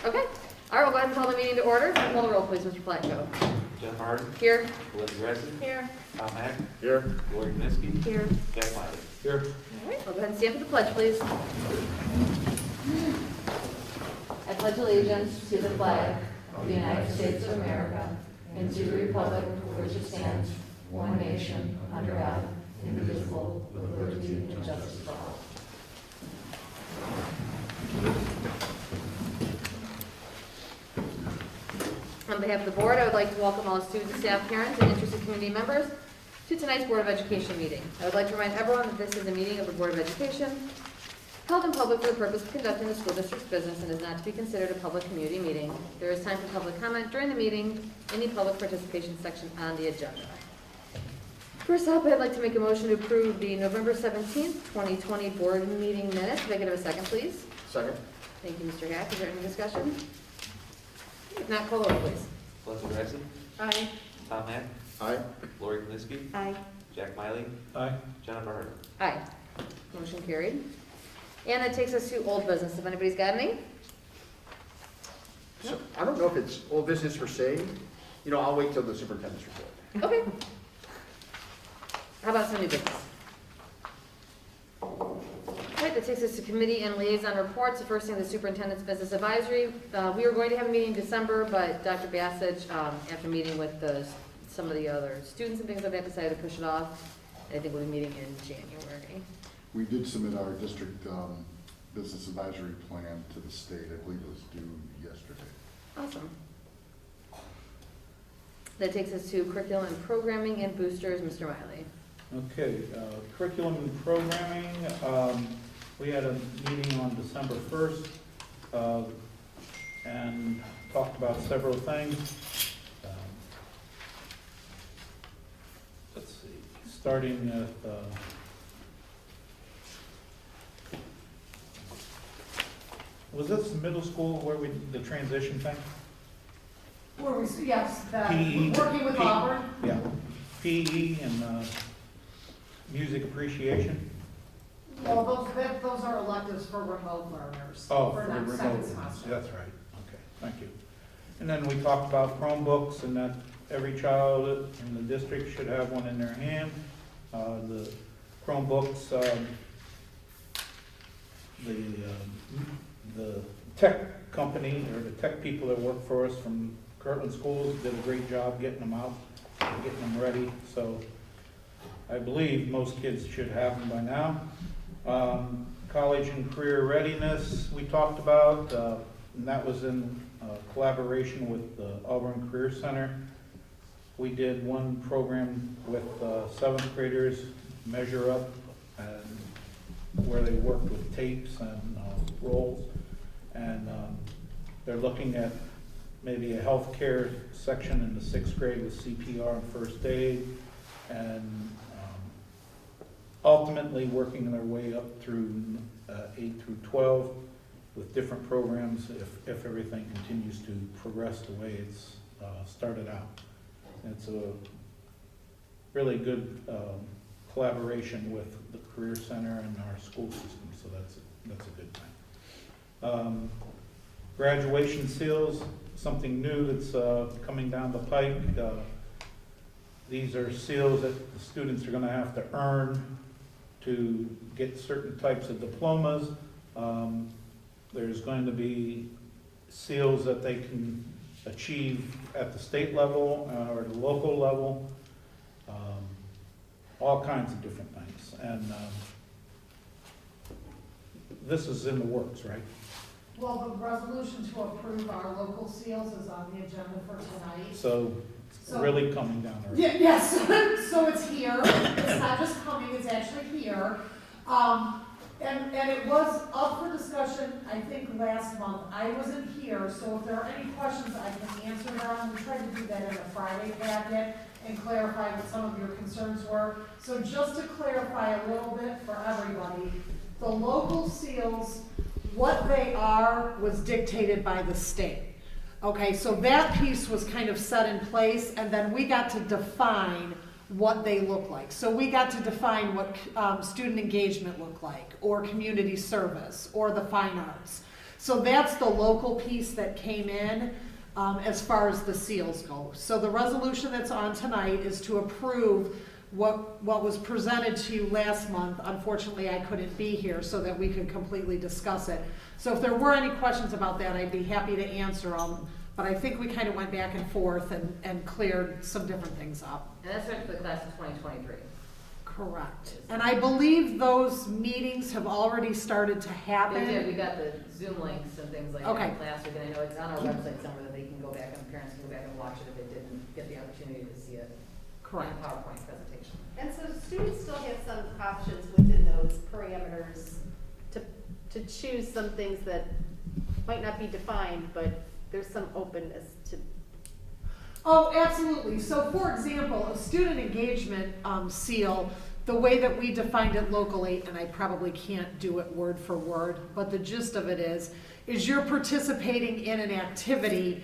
Okay. All right, we'll go ahead and call the meeting to order. Call the roll, please, Mr. Plasko. Jennifer Harden, Here. Liz Gressing, Here. Tom Heck, Here. Lori Knessky, Here. Jack Miley. Here. All right, we'll go ahead and stand for the pledge, please. I pledge allegiance to the flag of the United States of America and to the republic for which it stands, one nation, under God, indivisible, with liberty and justice for all. On behalf of the board, I would like to welcome all students, staff, parents, and interested community members to tonight's Board of Education meeting. I would like to remind everyone that this is a meeting of the Board of Education held in public for the purpose of conducting the school district's business and is not to be considered a public community meeting. There is time for public comment during the meeting in the public participation section on the agenda. First up, I'd like to make a motion to approve the November 17th, 2020 board meeting minutes. If I could have a second, please. Second. Thank you, Mr. Hack. Is there any discussion? If not, call the roll, please. Liz Gressing, Aye. Tom Heck, Aye. Lori Knessky, Aye. Jack Miley, Aye. Jennifer Harden. Aye. Motion carried. And that takes us to old business. If anybody's got any? So, I don't know if it's old business per se. You know, I'll wait till the superintendent's report. Okay. How about some new business? All right, that takes us to committee and liaison reports. The first thing, the superintendent's business advisory. We were going to have a meeting in December, but Dr. Bassage, after meeting with some of the other students and things like that, decided to push it off. I think we'll be meeting in January. We did submit our district business advisory plan to the state. I believe it was due yesterday. Awesome. That takes us to curriculum and programming and boosters. Mr. Miley. Okay, curriculum and programming, we had a meeting on December 1st and talked about several things. Let's see, starting with, was this middle school where we did the transition thing? Where we, yes, PE. working with Auburn. Yeah, PE and music appreciation. Well, those are electives for remote learners. Oh, for for the next second remote ones, semester. that's right, okay, thank you. And then we talked about Chromebooks and that every child in the district should have one in their hand. The Chromebooks, the tech company or the tech people that work for us from Kirtland Schools did a great job getting them out, getting them ready. So I believe most kids should have them by now. College and career readiness we talked about, and that was in collaboration with the Auburn Career Center. We did one program with 7th graders, Measure Up, and where they worked with tapes and rolls. And they're looking at maybe a healthcare section in the 6th grade with CPR and first aid, and ultimately working their way up through 8 through 12 with different programs if everything continues to progress the way it's started out. It's a really good collaboration with the Career Center and our school system, so that's a good thing. Graduation seals, something new that's coming down the pike. These are seals that the students are going to have to earn to get certain types of diplomas. There's going to be seals that they can achieve at the state level or the local level, all kinds of different things. And this is in the works, right? Well, the resolution to approve our local seals is on the agenda for tonight. So it's really coming down there. Yeah, yes, so it's here. It's not just coming, it's actually here. And it was up for discussion, I think, last month. I wasn't here, so if there are any questions, I can answer them. We tried to do that in a Friday packet and clarify what some of your concerns were. So just to clarify a little bit for everybody, the local seals, what they are was dictated by the state. Okay, so that piece was kind of set in place, and then we got to define what they look like. So we got to define what student engagement looked like, or community service, or the fine arts. So that's the local piece that came in as far as the seals go. So the resolution that's on tonight is to approve what was presented to you last month. Unfortunately, I couldn't be here so that we could completely discuss it. So if there were any questions about that, I'd be happy to answer them. But I think we kind of went back and forth and cleared some different things up. And that's right for the class of 2023. Correct. And I believe those meetings have already started to happen. They did, we got the Zoom links and things like that Okay. last week, and I know it's on our website somewhere that they can go back, and parents can go back and watch it if they didn't get the opportunity to see it in Correct. a PowerPoint presentation. And so students still have some options within those parameters to choose some things that might not be defined, but there's some openness to. Oh, absolutely. So for example, a student engagement seal, the way that we defined it locally, and I probably can't do it word for word, but the gist of it is you're participating in an activity,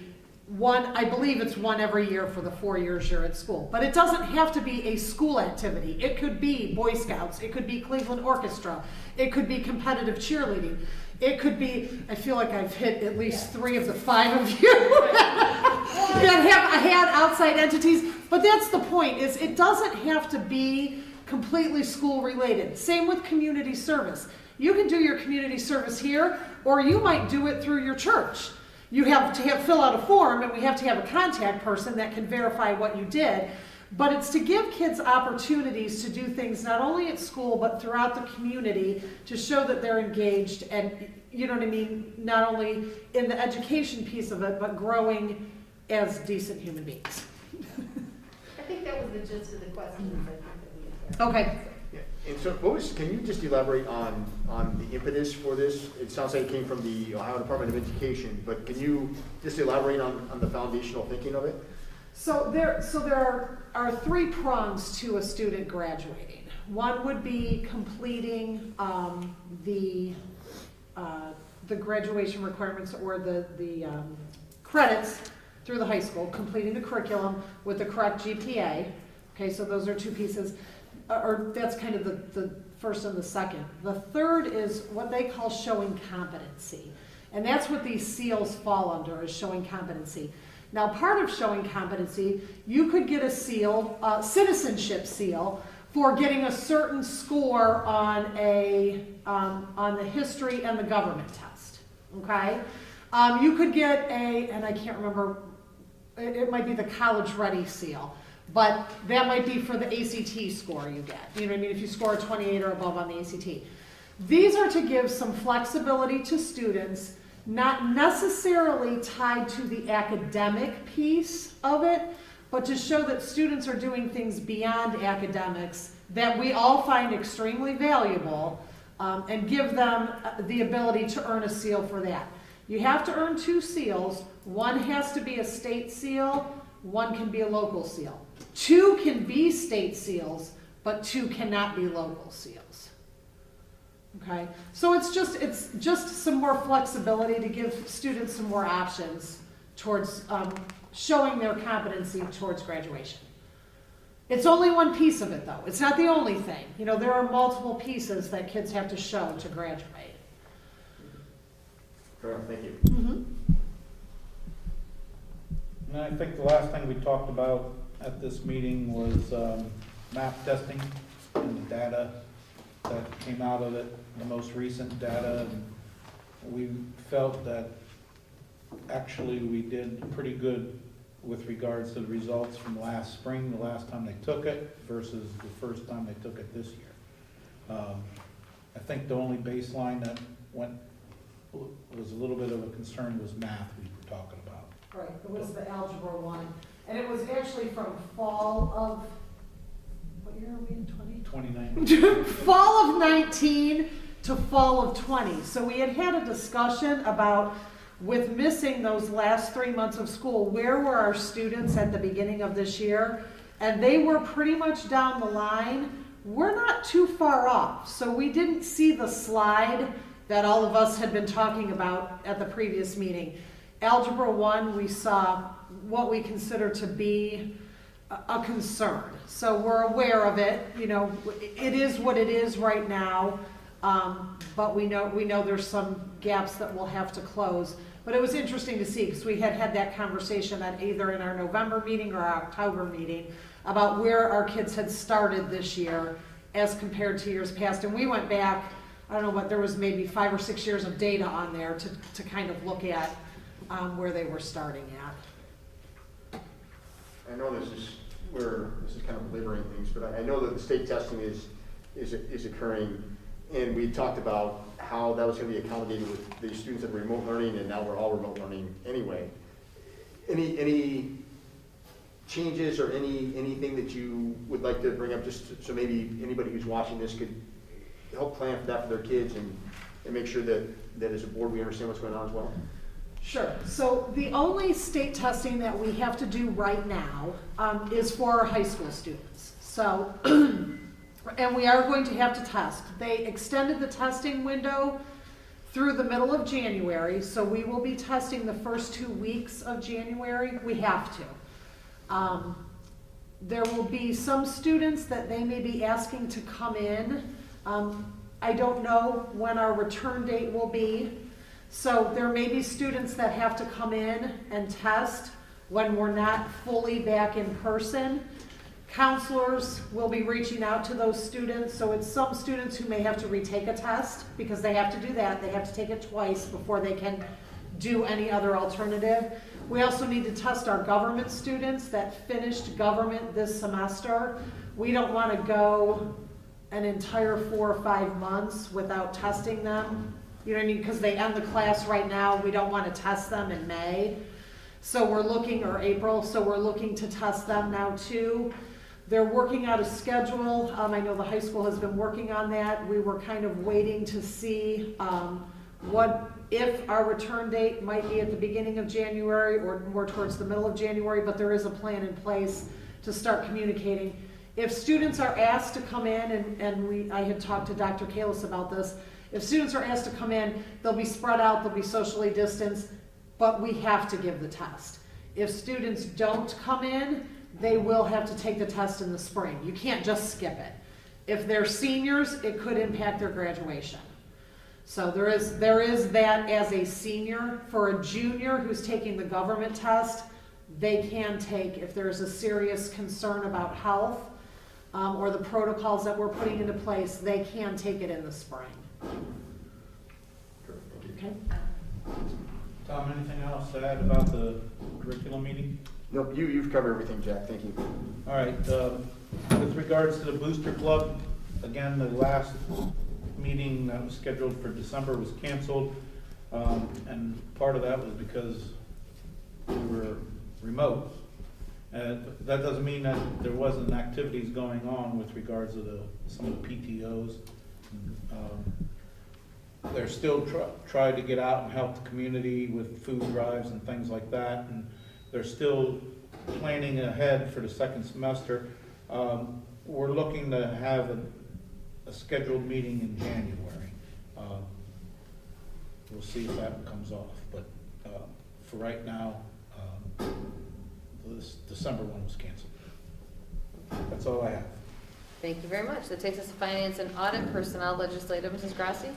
I believe it's one every year for the 4 years you're at school. But it doesn't have to be a school activity. It could be Boy Scouts, it could be Cleveland Orchestra, it could be competitive cheerleading. It could be, I feel like I've hit at least 3 of the 5 of you that have had outside entities. But that's the point, is it doesn't have to be completely school related. Same with community service. You can do your community service here, or you might do it through your church. You have to fill out a form, and we have to have a contact person that can verify what you did. But it's to give kids opportunities to do things not only at school, but throughout the community to show that they're engaged and, you know what I mean, not only in the education piece of it, but growing as decent human beings. I think that was the gist of the questions I think that we had. Okay. Yeah, and so can you just elaborate on the impetus for this? It sounds like it came from the Ohio Department of Education, but can you just elaborate on the foundational thinking of it? So there are 3 prongs to a student graduating. One would be completing the graduation requirements or the credits through the high school, completing the curriculum with the correct GPA. Okay, so those are 2 pieces, or that's kind of the first and the second. The third is what they call showing competency, and that's what these seals fall under, is showing competency. Now, part of showing competency, you could get a seal, citizenship seal, for getting a certain score on the history and the government test. Okay, you could get and I can't remember, it might be the college ready seal, but that might be for the ACT score you get. You know what I mean? If you score a 28 or above on the ACT, these are to give some flexibility to students, not necessarily tied to the academic piece of it, but to show that students are doing things beyond academics that we all find extremely valuable, and give them the ability to earn a seal for that. You have to earn 2 seals. One has to be a state seal, one can be a local seal. 2 can be state seals, but 2 cannot be local seals. Okay, so it's just some more flexibility to give students some more options towards showing their competency towards graduation. It's only one piece of it, though. It's not the only thing. You know, there are multiple pieces that kids have to show to graduate. Fair enough, thank you. Mm-hmm. And I think the last thing we talked about at this meeting was map testing and the data that came out of it, the most recent data. And we felt that actually we did pretty good with regards to the results from last spring, the last time they took it, versus the first time they took it this year. I think the only baseline that was a little bit of a concern was math we were talking about. Right, it was the Algebra 1. And it was actually from fall of, what year are we in, 2019. fall of 19 to fall of 20. So we had a discussion about, with missing those last 3 months of school, where were our students at the beginning of this year? And they were pretty much down the line. We're not too far off. So we didn't see the slide that all of us had been talking about at the previous meeting. Algebra 1, we saw what we consider to be a concern. So we're aware of it. You know, it is what it is right now. But we know there's some gaps that we'll have to close. But it was interesting to see, because we had that conversation at either in our November meeting or our October meeting about where our kids had started this year as compared to years past. And we went back, I don't know what, there was maybe 5 or 6 years of data on there to kind of look at where they were starting at. I know this is kind of belaboring things, but I know that the state testing is occurring, and we talked about how that was going to be accommodated with the students that were remote learning, and now we're all remote learning anyway. Any changes or anything that you would like to bring up, just so maybe anybody who's watching this could help plan for that for their kids and make sure that as a board we understand what's going on as well? Sure. So the only state testing that we have to do right now is for our high school students. So, and we are going to have to test. They extended the testing window through the middle of January, so we will be testing the first 2 weeks of January. We have to. There will be some students that they may be asking to come in. I don't know when our return date will be. So there may be students that have to come in and test when we're not fully back in person. Counselors will be reaching out to those students. So it's some students who may have to retake a test because they have to do that. They have to take it twice before they can do any other alternative. We also need to test our government students that finished government this semester. We don't want to go an entire 4 or 5 months without testing them. You know what I mean? Because they end the class right now. We don't want to test them in May. So we're looking, or April, so we're looking to test them now too. They're working out a schedule. I know the high school has been working on that. We were kind of waiting to see if our return date might be at the beginning of January or more towards the middle of January, but there is a plan in place to start communicating. If students are asked to come in, and I had talked to Dr. Kalis about this, if students are asked to come in, they'll be spread out, they'll be socially distanced, but we have to give the test. If students don't come in, they will have to take the test in the spring. You can't just skip it. If they're seniors, it could impact their graduation. So there is that as a senior. For a junior who's taking the government test, they can take, if there's a serious concern about health or the protocols that we're putting into place, they can take it in the spring. Okay. Tom, anything else to add about the curriculum meeting? Nope, you've covered everything, Jack. Thank you. All right, with regards to the Booster Club, again, the last meeting that was scheduled for December was canceled. And part of that was because we were remote. That doesn't mean that there wasn't activities going on with regards to some of the PTOs. They're still trying to get out and help the community with food drives and things like that, and they're still planning ahead for the second semester. We're looking to have a scheduled meeting in January. We'll see if that comes off, but for right now, this December one was canceled. That's all I have. Thank you very much. That takes us to Finance and Audit, Personnel, Legislative. Mrs. Grassi?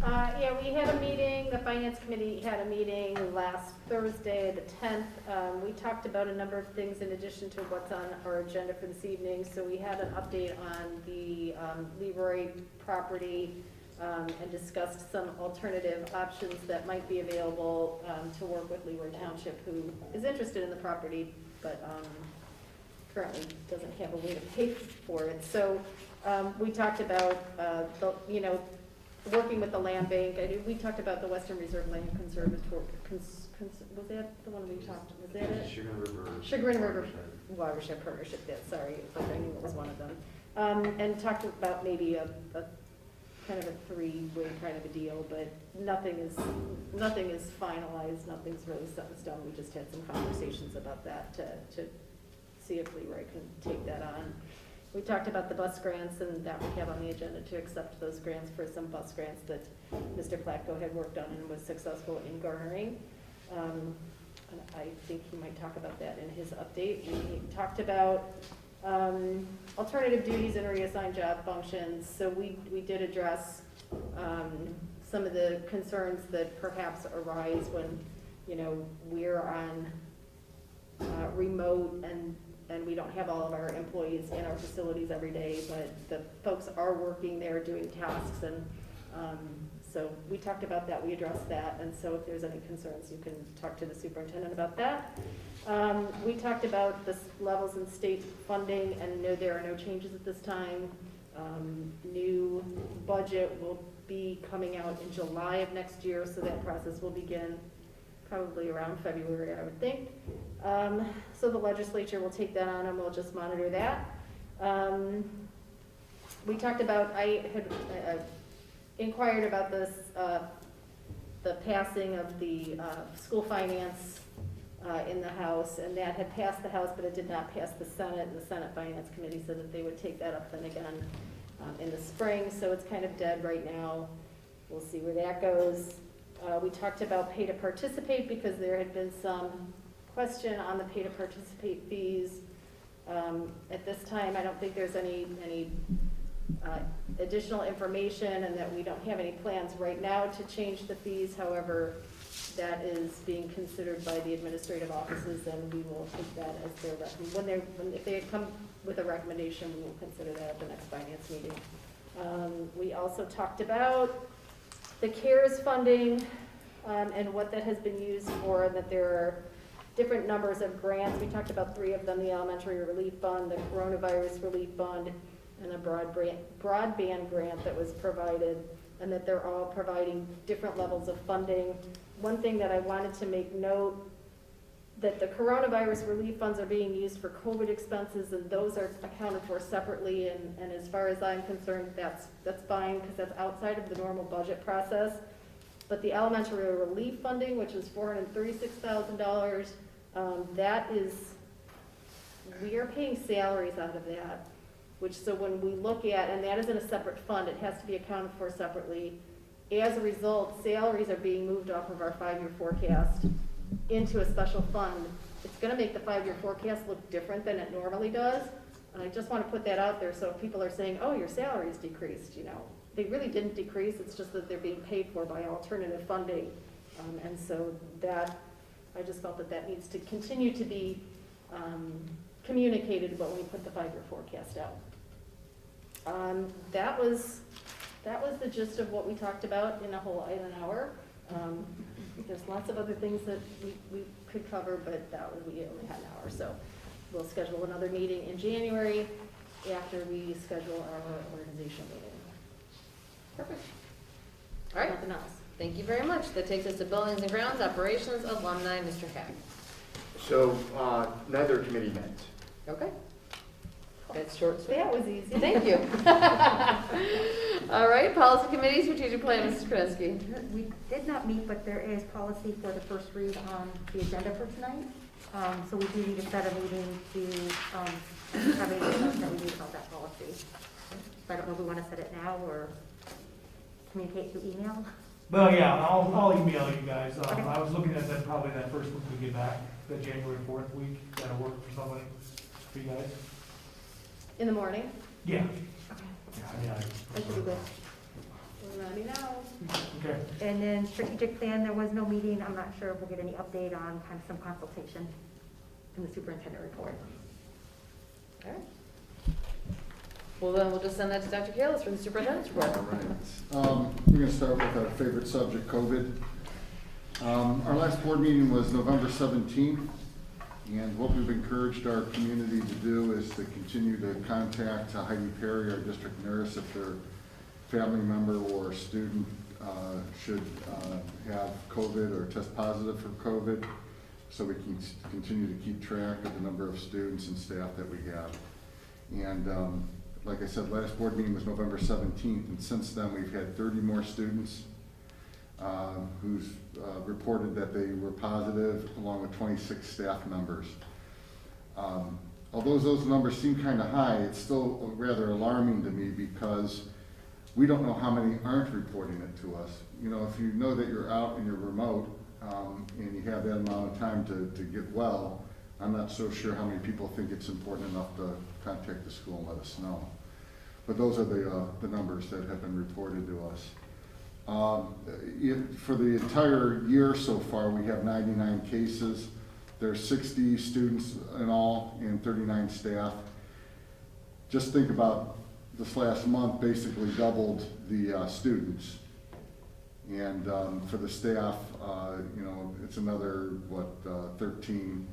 Yeah, we had a meeting, the Finance Committee had a meeting last Thursday, the 10th. We talked about a number of things in addition to what's on our agenda for this evening. So we had an update on the Leroy property and discussed some alternative options that might be available to work with Leroy Township, who is interested in the property, but currently doesn't have a way to pay for it. So we talked about, working with the land bank. We talked about the Western Reserve Land Conservatory. Was that the one we talked? Was that it? Chagrin River Watershed Partnership. Sorry, I knew it was one of them. And talked about maybe a kind of a three-way kind of a deal, but nothing is finalized. Nothing's really set in stone. We just had some conversations about that to see if Leroy can take that on. We talked about the bus grants, and that we have on the agenda to accept those grants for some bus grants that Mr. Platko had worked on and was successful in garnering. And I think he might talk about that in his update. We talked about Alternative duties and reassigned job functions, so we did address some of the concerns that perhaps arise when, you know, we're on remote and we don't have all of our employees in our facilities every day, but the folks are working there doing tasks, and so we talked about that, we addressed that, and so if there's any concerns, you can talk to the superintendent about that. We talked about the levels in state funding, and no, there are no changes at this time. New budget will be coming out in July of next year, so that process will begin probably around February, I would think. So the legislature will take that on and we'll just monitor that. We talked about, I had inquired about this, the passing of the school finance in the House, and that had passed the House, but it did not pass the Senate, and the Senate Finance Committee said that they would take that up then again in the spring, so it's kind of dead right now. We'll see where that goes. We talked about pay to participate because there had been some question on the pay to participate fees. At this time, I don't think there's any additional information, and that we don't have any plans right now to change the fees. However, that is being considered by the administrative offices, and we will take that as their if they come with a recommendation, we will consider that at the next finance meeting. We also talked about the CARES funding and what that has been used for, and that there are different numbers of grants. We talked about 3 of them: the Elementary Relief Fund, the Coronavirus Relief Fund, and a broadband grant that was provided, and that they're all providing different levels of funding. One thing that I wanted to make note, that the coronavirus relief funds are being used for COVID expenses, and those are accounted for separately, and as far as I'm concerned, that's fine, because that's outside of the normal budget process. But the elementary relief funding, which is $436,000, that is, we are paying salaries out of that, which, so when we look at, and that is in a separate fund, it has to be accounted for separately. As a result, salaries are being moved off of our 5-year forecast into a special fund. It's gonna make the 5-year forecast look different than it normally does. And I just wanna put that out there, so if people are saying, oh, your salaries decreased, you know, they really didn't decrease, it's just that they're being paid for by alternative funding. And so that, I just felt that that needs to continue to be communicated when we put the 5-year forecast out. That was the gist of what we talked about in an hour. There's lots of other things that we could cover, but we only had an hour, so we'll schedule another meeting in January after we schedule our organizational meeting. Perfect. All right. Nothing else. Thank you very much. That takes us to Buildings and Grounds, Operations, Alumni, Mr. Hack. So, neither committee met. Okay. That's short, sweet. That was easy. Thank you. All right, Policy Committee, Strategic Plan, Mrs. Krasinski. We did not meet, but there is policy for the first read on the agenda for tonight. So we do need to set a meeting to have a discussion that we need about that policy. So I don't know if we want to set it now or communicate through email. Well, yeah, I'll email you guys. Okay. I was looking at that probably that first week we get back, the January 4th week. That'll work for somebody, for you guys. In the morning? Yeah. Okay. Yeah, That should be good. Let me know. Okay. And then strategic plan, there was no meeting. I'm not sure if we'll get any update on kind of some consultation in the superintendent report. All right. Well, then we'll just send that to Dr. Kalis for the superintendent's report. All right. We're going to start with our favorite subject, COVID. Our last board meeting was November 17th, and what we've encouraged our community to do is to continue to contact Heidi Perry, our district nurse, if their family member or student should have COVID or test positive for COVID, so we can continue to keep track of the number of students and staff that we have. And like I said, last board meeting was November 17th, and since then we've had 30 more students who's reported that they were positive, along with 26 staff members. Although those numbers seem kind of high, it's still rather alarming to me because we don't know how many aren't reporting it to us. You know, if you know that you're out and you're remote and you have that amount of time to get well, I'm not so sure how many people think it's important enough to contact the school and let us know. But those are the numbers that have been reported to us. For the entire year so far, we have 99 cases. There's 60 students in all and 39 staff. Just think about this last month, basically doubled the students. And for the staff, it's another, 13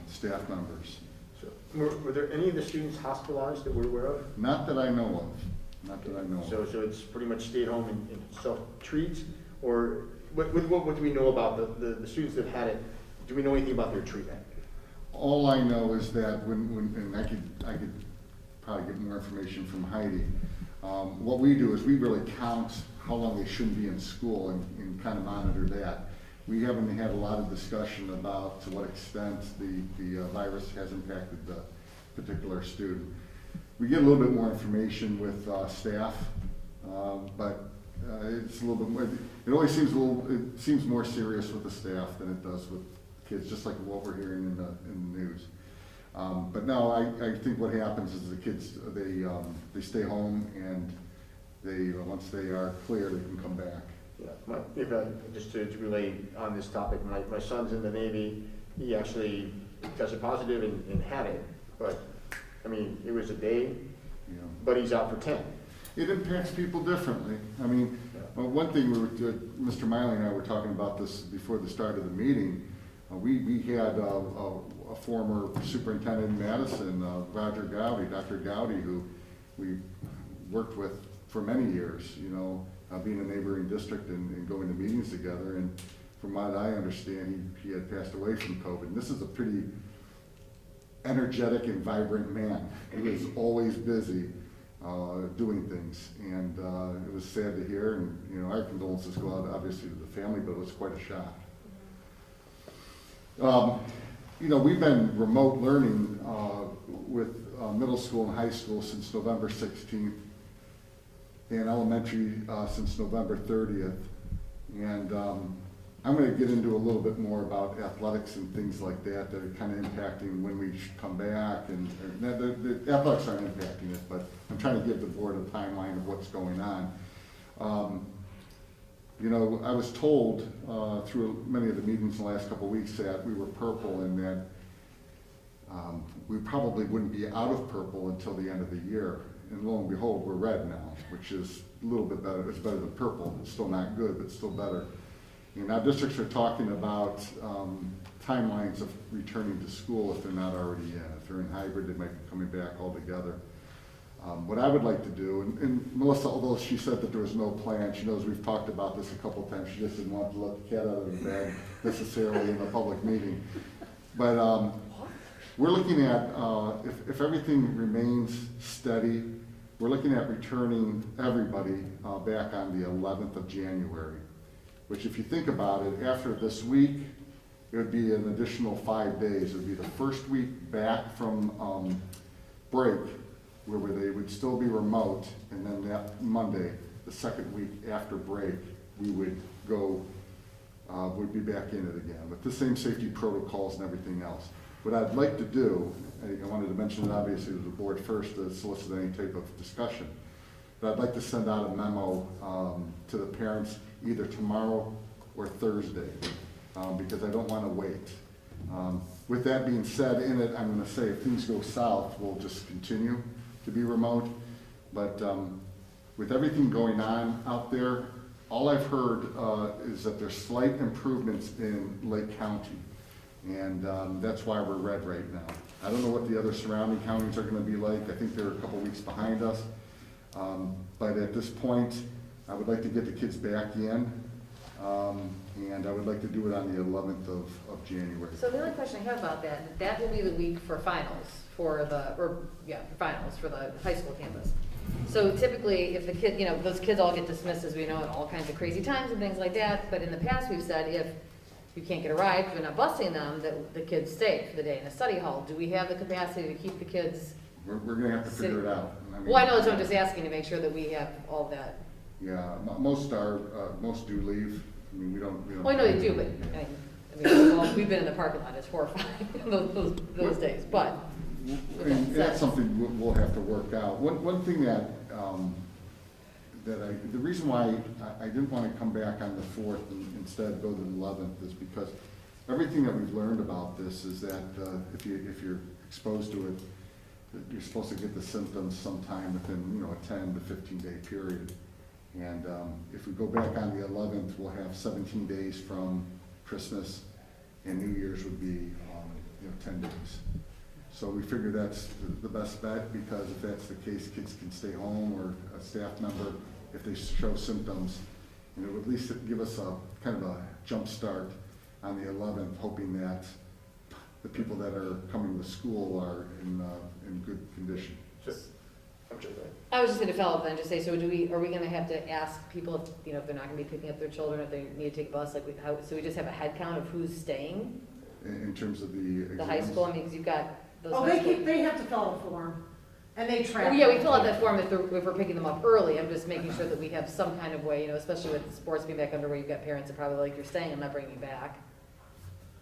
staff members. So, were there any of the students hospitalized that we're aware of? Not that I know of, not that I know of. So it's pretty much stay at home and self-treat? Or what do we know about the students that had it? Do we know anything about their treatment? All I know is that and I could probably get more information from Heidi. What we do is we really count how long they shouldn't be in school and kind of monitor that. We haven't had a lot of discussion about to what extent the virus has impacted the particular student. We get a little bit more information with staff, but it's a little bit more, it always seems it seems more serious with the staff than it does with kids, just like what we're hearing in the news. But no, I think what happens is the kids, they stay home and once they are clear, they can come back. Yeah, just to relay on this topic, my son's in the Navy. He actually tested positive and had it, but I mean, it was a day, but he's out for 10. It impacts people differently. I mean, one thing Mr. Miley and I were talking about this before the start of the meeting. We had a former superintendent in Madison, Roger Gowdy, Dr. Gowdy, who we worked with for many years, being a neighboring district and going to meetings together. And from what I understand, he had passed away from COVID. And this is a pretty energetic and vibrant man. He was always busy doing things. And it was sad to hear. And, our condolences go out obviously to the family, but it was quite a shock. We've been remote learning with middle school and high school since November 16th, and elementary since November 30th. And I'm going to get into a little bit more about athletics and things like that are kind of impacting when we come back. And the athletics aren't impacting it, but I'm trying to give the board a timeline of what's going on. I was told through many of the meetings in the last couple of weeks that we were purple and that we probably wouldn't be out of purple until the end of the year. And lo and behold, we're red now, which is a little bit better. It's better than purple. It's still not good, but still better. Now districts are talking about timelines of returning to school if they're not already in. If they're in hybrid, they might be coming back altogether. What I would like to do, and Melissa, although she said that there was no plan, she knows we've talked about this a couple of times. She just didn't want to let the cat out of the bag necessarily in a public meeting. But we're looking at, if everything remains steady, we're looking at returning everybody back on the 11th of January, which if you think about it, after this week, it would be an additional 5 days. It would be the first week back from break, where they would still be remote, and then that Monday, the second week after break, we would go, would be back in it again, with the same safety protocols and everything else. What I'd like to do, I wanted to mention it obviously to the board first to solicit any type of discussion, but I'd like to send out a memo to the parents either tomorrow or Thursday, because I don't want to wait. With that being said, in it, I'm going to say if things go south, we'll just continue to be remote. But with everything going on out there, all I've heard is that there's slight improvements in Lake County. And that's why we're red right now. I don't know what the other surrounding counties are going to be like. I think they're a couple weeks behind us. But at this point, I would like to get the kids back in. And I would like to do it on the 11th of January. So the only question I have about that will be the week for finals for finals for the high school campus. So typically, if the kid, those kids all get dismissed, as we know, at all kinds of crazy times and things like that. But in the past, we've said if you can't get a ride, if you're not busing them, that the kids stay for the day in a study hall. Do we have the capacity to keep the kids? We're going to have to figure it out. Well, I know, so I'm just asking to make sure that we have all that. Yeah, most do leave. I mean, we don't. Well, I know they do, but I mean, we've all we've been in the parking lot, it's horrifying, those days, but. And that's something we'll have to work out. One thing that, the reason why I didn't want to come back on the 4th and instead go to the 11th is because everything that we've learned about this is that if you're exposed to it, that you're supposed to get the symptoms sometime within, a 10 to 15 day period. And if we go back on the 11th, we'll have 17 days from Christmas, and New Year's would be, 10 days. So we figure that's the best bet, because if that's the case, kids can stay home, or a staff member, if they show symptoms, it would at least give us a kind of a jump start on the 11th, hoping that the people that are coming to school are in good condition. I'm sure that. I was just gonna follow up then, just say, so are we gonna have to ask people if, if they're not gonna be picking up their children, if they need to take a bus, so we just have a head count of who's staying? In terms of the exams? The high school, I mean, because you've got those. Oh, high school- they have to fill out a form, and they track. Oh, yeah, we fill out that form if we're picking them up early. I'm just making sure that we have some kind of way, especially with sports being back underway, you've got parents that probably like, you're staying, I'm not bringing you back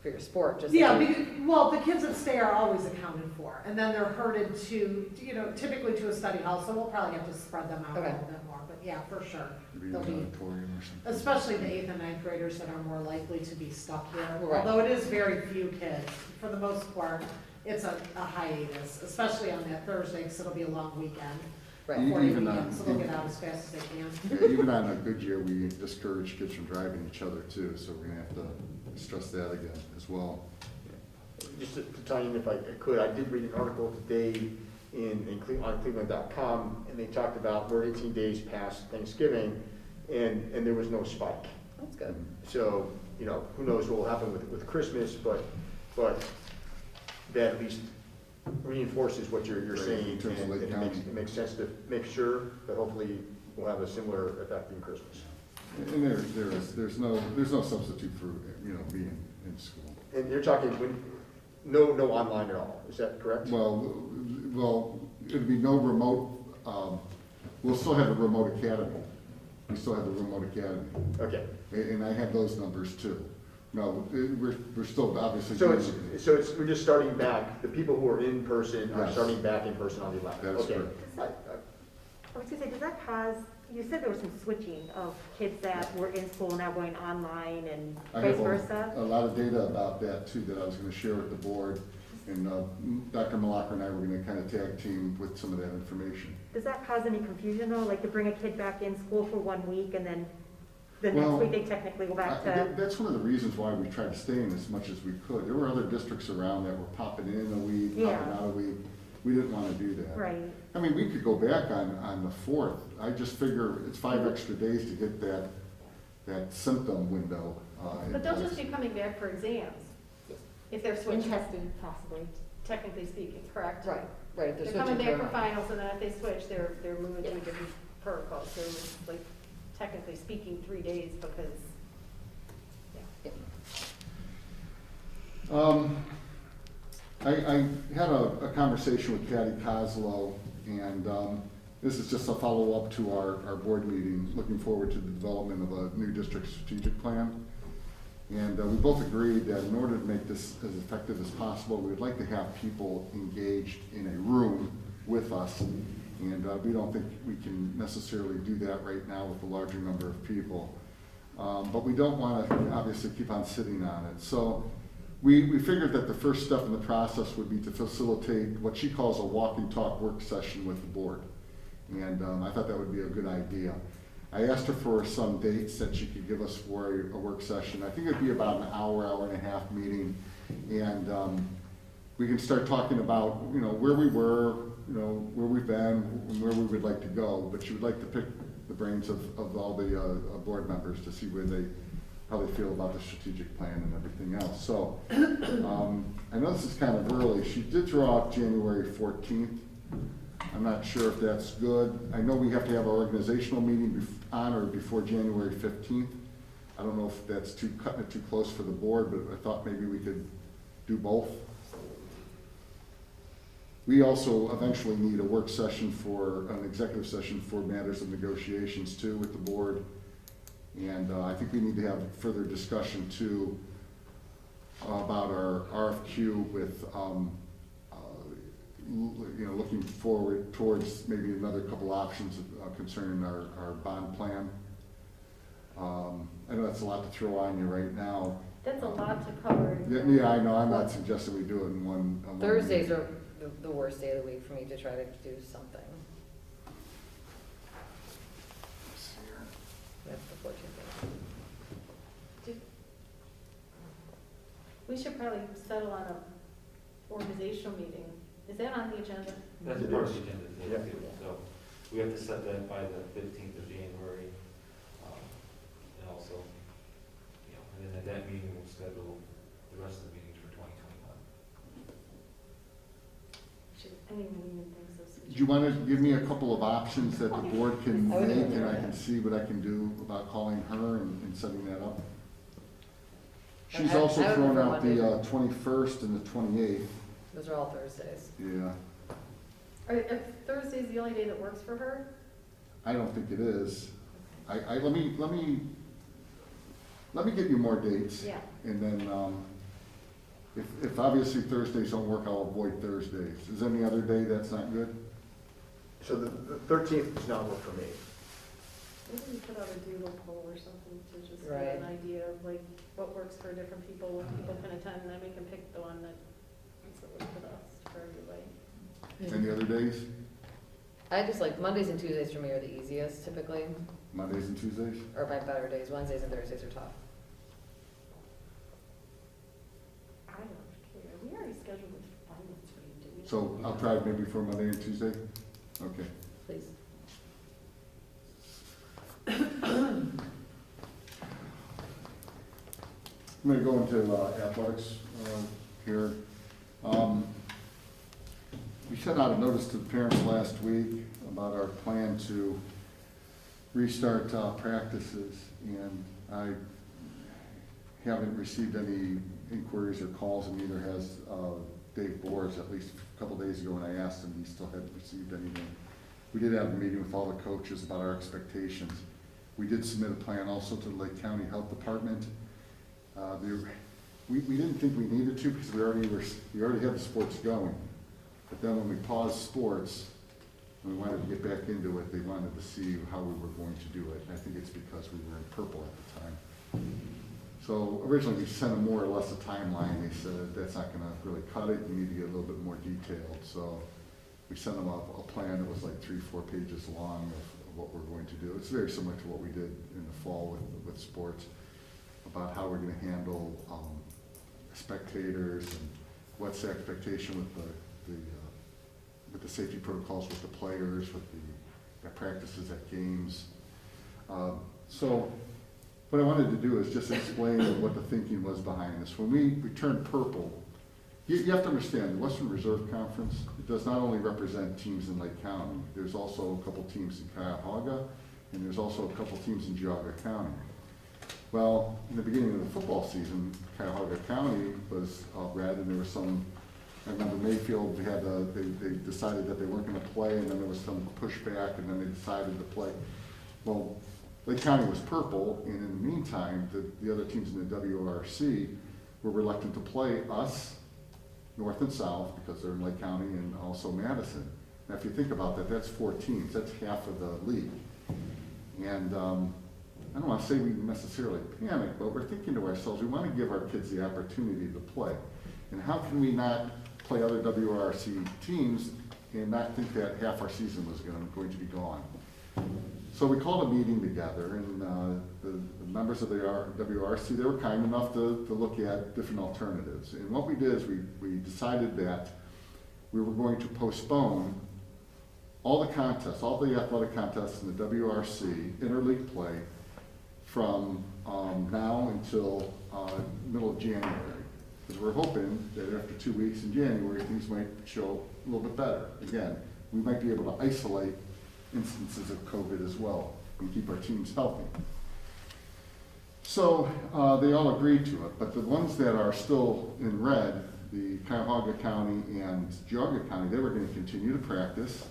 for your sport, just. Yeah, well, the kids that stay are always accounted for, and then they're herded to, typically to a study hall, so we'll probably have to spread them out a Okay. little bit more, but yeah, for sure. Maybe They'll an be, auditorium or something. especially the 8th and 9th graders that are more likely to be stuck here. Right. Although it is very few kids, for the most part, it's a hiatus, especially on that Thursday, because it'll be a long weekend. Right. Before you Even begin, on- so they'll get out as fast as they can. Yeah, even on a good year, we discourage kids from driving each other too, so we're gonna have to stress that again as well. Just to tie in, if I could, I did read an article today on Cleveland.com, and they talked about we're 18 days past Thanksgiving, and there was no spike. That's good. So, who knows what will happen with Christmas, but that at least reinforces what you're Right, saying, in terms of and Lake it County. makes sense to make sure that hopefully we'll have a similar effect in Christmas. And there's no substitute for, being in school. And you're talking no online at all, is that correct? Well, it'd be no remote, we'll still have a remote academy. We still have the remote academy. Okay. And I have those numbers too. No, we're still obviously. So we're just starting back, the people who are in person are Yes. starting back in person on the 11th. That is Okay. correct. I was gonna say, does that cause, you said there was some switching of kids that were in school now going online and I vice have versa? a lot of data about that too, that I was gonna share with the board. And Dr. Malacca and I were gonna kind of tag team with some of that information. Does that cause any confusion though, like to bring a kid back in school for 1 week and then the next Well, week they technically go back to? That's one of the reasons why we tried to stay in as much as we could. There were other districts around that were popping in a week, Yeah. popping out a week. We didn't want to do that. Right, I mean, we could go back on the 4th. I just figure it's 5 extra days to get that symptom window. in But they'll place. just be coming back for exams, if they're and switching, testing possibly. technically speaking, correct? Right, if They're they're coming switching back to for remote. finals, and then if they switch, they're moving to a different protocol, so it's like, technically speaking, 3 days, because, yeah. I had a conversation with Patty Kozlow, and this is just a follow-up to our board meeting, looking forward to the development of a new district strategic plan. And we both agreed that in order to make this as effective as possible, we'd like to have people engaged in a room with us. And we don't think we can necessarily do that right now with a larger number of people. But we don't want to obviously keep on sitting on it. So we figured that the first step in the process would be to facilitate what she calls a walk and talk work session with the board. And I thought that would be a good idea. I asked her for some dates that she could give us for a work session. I think it'd be about an hour and a half meeting. And we can start talking about, where we were, where we've been, and where we would like to go. But she would like to pick the brains of all the board members to see how they feel about the strategic plan and everything else. So I know this is kind of early. She did throw out January 14th. I'm not sure if that's good. I know we have to have our organizational meeting on or before January 15th. I don't know if that's cutting it too close for the board, but I thought maybe we could do both. We also eventually need a work session an executive session for matters of negotiations too with the board. And I think we need to have further discussion too about our RFQ with, looking forward towards maybe another couple options concerning our bond plan. I know that's a lot to throw on you right now. That's a lot to cover. Yeah, I know, I'm not suggesting we do it in one. Thursdays are the worst day of the week for me to try to do something. That's the 14th. We should probably settle on a organizational meeting. Is that on the agenda? That's It part of is. the agenda, Yeah. too, so we have to set that by the 15th of January. And also, and then at that meeting, we'll schedule the rest of the meetings for 2021. Anyone even thinks this? Do you want to give me a couple of options that the board can I would make, do and I that. can see what I can do about calling her and setting that up? She's I also would thrown prefer out the Monday. 21st and the 28th, Those are all Thursdays. yeah. Are Thursday's the only day that works for her? I don't think it is. Let me get you more dates. Yeah. And then, if obviously Thursdays don't work, I'll avoid Thursdays. Is there any other day that's not good? So the 13th does not work for me. Maybe we put out a doodle poll or something to just Right. get an idea of like what works for different people, what people can attend, and then we can pick the one that works for us, for everybody. Any other days? I just like Mondays and Tuesdays for me are the easiest typically, Mondays and Tuesdays? or my better days. Wednesdays and Thursdays are tough. I don't care. We already scheduled the finance meeting, didn't we? So I'll try maybe for Monday and Tuesday? Okay. Please. I'm gonna go into athletics here. We sent out a notice to the parents last week about our plan to restart practices, and I haven't received any inquiries or calls, and neither has Dave Boers. At least a couple days ago when I asked him, he still hadn't received anything. We did have a meeting with all the coaches about our expectations. We did submit a plan also to the Lake County Health Department. We didn't think we needed to because we already had the sports going. But then when we paused sports, and we wanted to get back into it, they wanted to see how we were going to do it. And I think it's because we were in purple at the time. So originally we sent them more or less a timeline. They said that's not gonna really cut it. You need to get a little bit more detailed. So we sent them a plan that was like 3-4 pages long of what we're going to do. It's very similar to what we did in the fall with sports, about how we're gonna handle spectators and what's the expectation with the safety protocols with the players, with the practices at games. So what I wanted to do is just explain what the thinking was behind this. When we turned purple, you have to understand, the Western Reserve Conference, it does not only represent teams in Lake County, there's also a couple teams in Cuyahoga, and there's also a couple teams in Geauga County. Well, in the beginning of the football season, Cuyahoga County was red, and there was some, I remember Mayfield, they decided that they weren't gonna play, and then there was some pushback, and then they decided to play. Well, Lake County was purple, and in the meantime, the other teams in the WRC were reluctant to play us, North and South, because they're in Lake County, and also Madison. Now, if you think about that, that's 4 teams, that's half of the league. And I don't want to say we necessarily panic, but we're thinking to ourselves, we want to give our kids the opportunity to play. And how can we not play other WRC teams and not think that half our season was going to be gone? So we called a meeting together, and the members of the WRC, they were kind enough to look at different alternatives. And what we did is we decided that we were going to postpone all the contests, all the athletic contests in the WRC, interleague play, from now until middle of January. Because we're hoping that after 2 weeks in January, things might show a little bit better. Again, we might be able to isolate instances of COVID as well and keep our teams healthy. So they all agreed to it, but the ones that are still in red, the Cuyahoga County and Geauga County, they were going to continue to practice,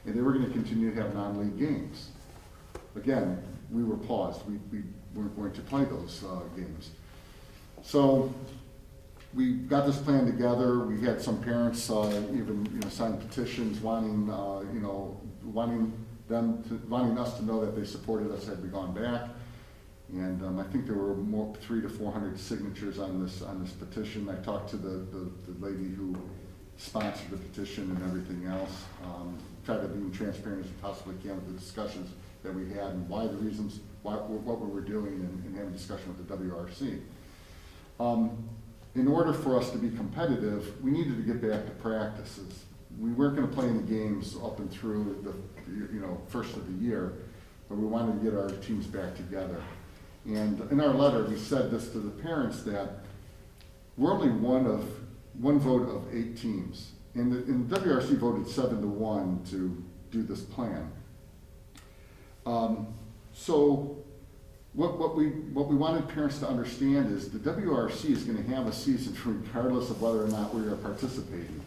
and they were going to continue to have non-league games. Again, we were paused. We weren't going to play those games. So we got this plan together. We had some parents even sign petitions wanting wanting us to know that they supported us had we gone back. And I think there were 300 to 400 signatures on this petition. I talked to the lady who sponsored the petition and everything else. Tried to be transparent as we possibly can with the discussions that we had and what we were doing and having a discussion with the WRC. In order for us to be competitive, we needed to get back to practices. We weren't going to play any games up and through the first of the year, but we wanted to get our teams back together. And in our letter, we said this to the parents, that we're only one vote of 8 teams. And the WRC voted 7-1 to do this plan. So what we wanted parents to understand is the WRC is going to have a season regardless of whether or not we are participating.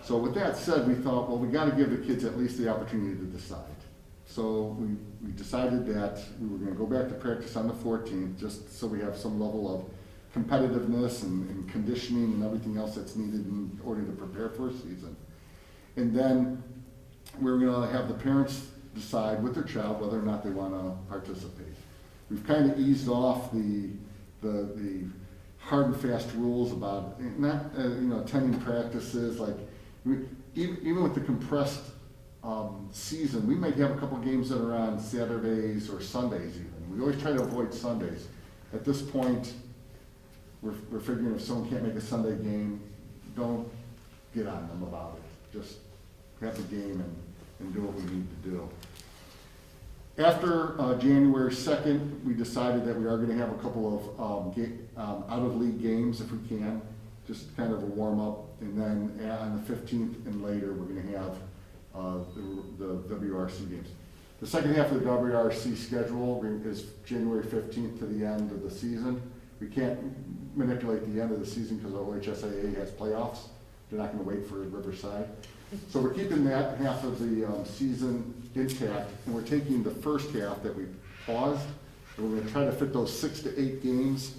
So with that said, we thought, well, we got to give the kids at least the opportunity to decide. So we decided that we were going to go back to practice on the 14th, just so we have some level of competitiveness and conditioning and everything else that's needed in order to prepare for a season. And then we're going to have the parents decide with their child whether or not they want to participate. We've kind of eased off the hard and fast rules about not attending practices. Like even with the compressed season, we might have a couple games that are on Saturdays or Sundays even. We always try to avoid Sundays. At this point, we're figuring if someone can't make a Sunday game, don't get on them about it. Just have the game and do what we need to do. After January 2nd, we decided that we are going to have a couple of out-of-league games if we can, just kind of a warm-up. And then on the 15th and later, we're going to have the WRC games. The second half of the WRC schedule is January 15th to the end of the season. We can't manipulate the end of the season because OHSAA has playoffs. They're not going to wait for Riverside. So we're keeping that half of the season intact, and we're taking the first half that we paused, and we're going to try to fit those 6 to 8 games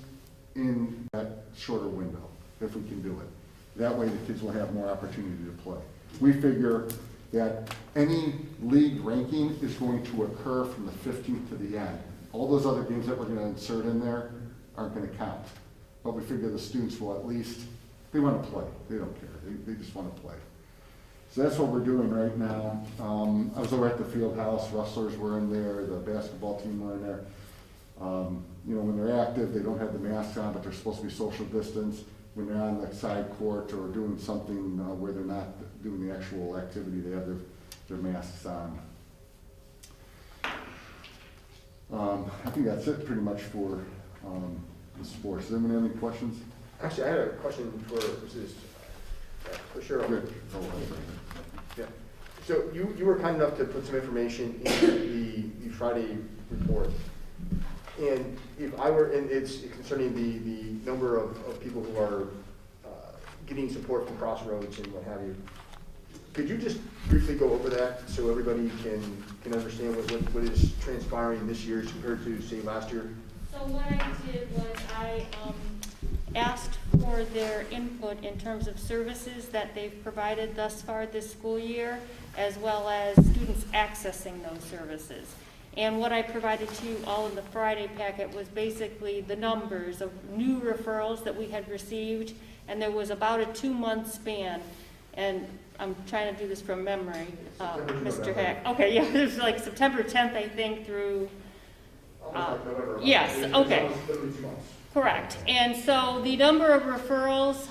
in that shorter window, if we can do it. That way the kids will have more opportunity to play. We figure that any league ranking is going to occur from the 15th to the end. All those other games that we're going to insert in there aren't going to count. But we figure the students will at least, they want to play. They don't care. They just want to play. So that's what we're doing right now. I was over at the field house. Rustlers were in there. The basketball team were in there. When they're active, they don't have the masks on, but they're supposed to be social distance. When they're on the side court or doing something where they're not doing the actual activity, they have their masks on. I think that's it pretty much for the sports. Does anyone have any questions? Actually, I had a question for Cheryl. Good. Yeah. So you were kind enough to put some information in the Friday report. And if I were, and it's concerning the number of people who are getting support from Crossroads and what have you. Could you just briefly go over that so everybody can understand what is transpiring this year compared to, say, last year? So what I did was I asked for their input in terms of services that they've provided thus far this school year, as well as students accessing those services. And what I provided to you all in the Friday packet was basically the numbers of new referrals that we had received, and there was about a 2-month span. And I'm trying to do this from memory, Mr. Hack. Okay, yeah, it was like September 10th, I think, through. Yes, okay. Correct. And so the number of referrals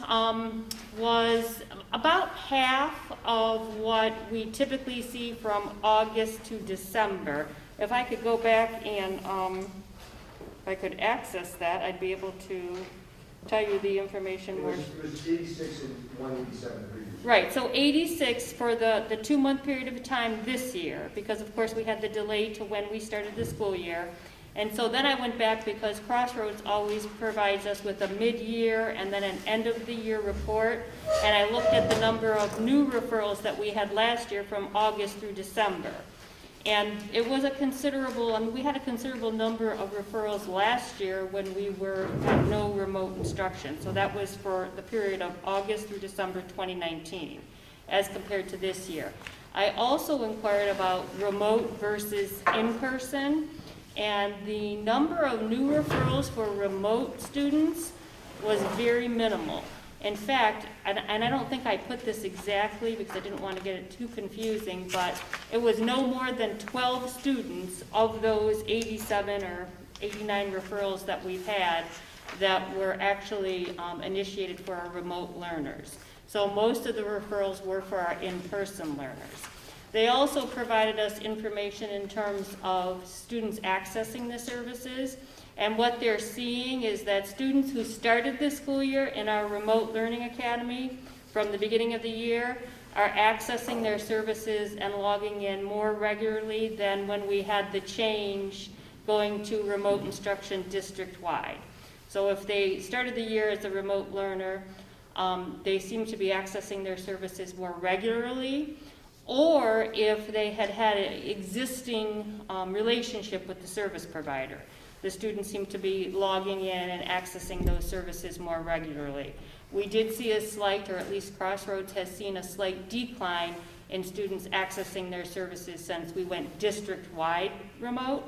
was about half of what we typically see from August to December. If I could go back and if I could access that, I'd be able to tell you the information. It was 86 and 187 the previous year. Right, so 86 for the 2-month period of time this year, because of course we had the delay to when we started the school year. And so then I went back because Crossroads always provides us with a mid-year and then an end-of-the-year report. And I looked at the number of new referrals that we had last year from August through December. And it was a considerable, I mean, we had a considerable number of referrals last year when we had no remote instruction. So that was for the period of August through December 2019, as compared to this year. I also inquired about remote versus in-person, and the number of new referrals for remote students was very minimal. In fact, and I don't think I put this exactly because I didn't want to get it too confusing, but it was no more than 12 students of those 87 or 89 referrals that we've had that were actually initiated for our remote learners. So most of the referrals were for our in-person learners. They also provided us information in terms of students accessing the services. And what they're seeing is that students who started this school year in our remote learning academy from the beginning of the year are accessing their services and logging in more regularly than when we had the change going to remote instruction district-wide. So if they started the year as a remote learner, they seem to be accessing their services more regularly, or if they had had an existing relationship with the service provider. The students seem to be logging in and accessing those services more regularly. We did see a slight, or at least Crossroads has seen a slight decline in students accessing their services since we went district-wide remote,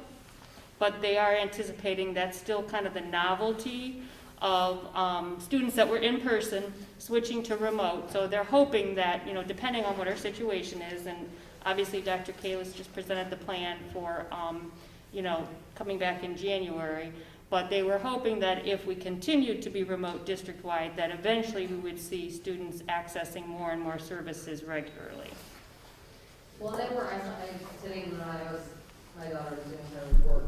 but they are anticipating that's still kind of the novelty of students that were in person switching to remote. So they're hoping that, you know, depending on what our situation is, and obviously Dr. Kalis just presented the plan for, you know, coming back in January, but they were hoping that if we continued to be remote district-wide, that eventually we would see students accessing more and more services regularly. Well, they were, today when my daughter was doing her work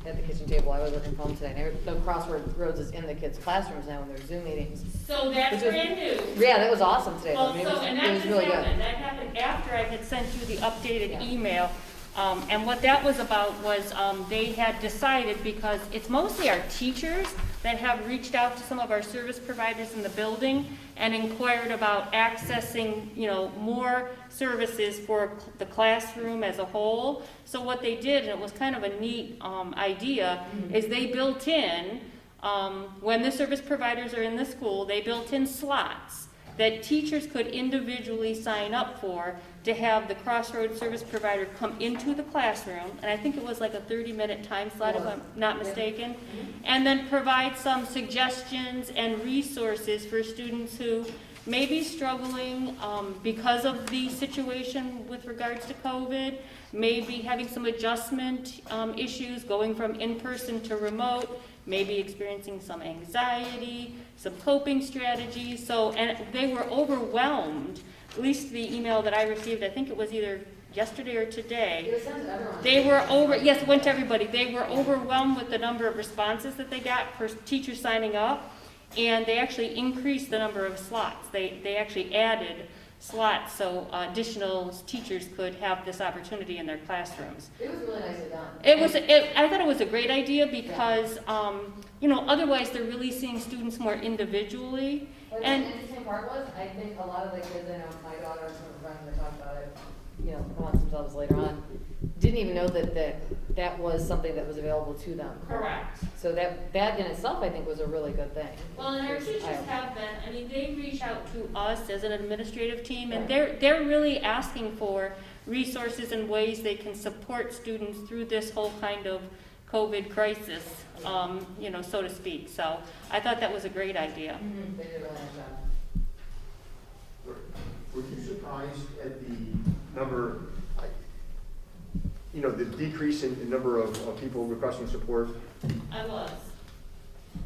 at the kitchen table, I was working from home today, and the Crossroads is in the kids' classrooms now in their Zoom meetings. So that's brand new. Yeah, that was awesome today. Well, I mean, so, and it that was just really good. happened. That happened after I had sent you the updated Yeah. email. And what that was about was they had decided, because it's mostly our teachers that have reached out to some of our service providers in the building and inquired about accessing, you know, more services for the classroom as a whole. So what they did, and it was kind of a neat idea, is they built in, when the service providers are in the school, they built in slots that teachers could individually sign up for to have the Crossroads service provider come into the classroom, and I think it was like a 30-minute time slot, if I'm not mistaken, and then provide some suggestions and resources for students who may be struggling because of the situation with regards to COVID, may be having some adjustment issues going from in-person to remote, maybe experiencing some anxiety, some coping strategies. So, and they were overwhelmed, at least the email that I received, I think it was either yesterday or today. It was sent to everyone. They were yes, it went to everybody. They were overwhelmed with the number of responses that they got for teachers signing up, and they actually increased the number of slots. They actually added slots so additional teachers could have this opportunity in their classrooms. It was really nicely done. I thought it was a great idea because, you know, otherwise they're really seeing students more individually. But And the interesting part was, I think a lot of the kids, I know my daughter and some of her friends, they talked about it, you know, amongst themselves later on, didn't even know that was something that was available to them. correct. So that in itself, I think, was a really good thing. Well, and our teachers have been, I mean, they reach out to us as an administrative team, and they're really asking for resources and ways they can support students through this whole kind of COVID crisis, you know, so to speak. So I thought that was a great idea. They did a really nice job. Were you surprised at the number, you know, the decrease in number of people requesting support? I was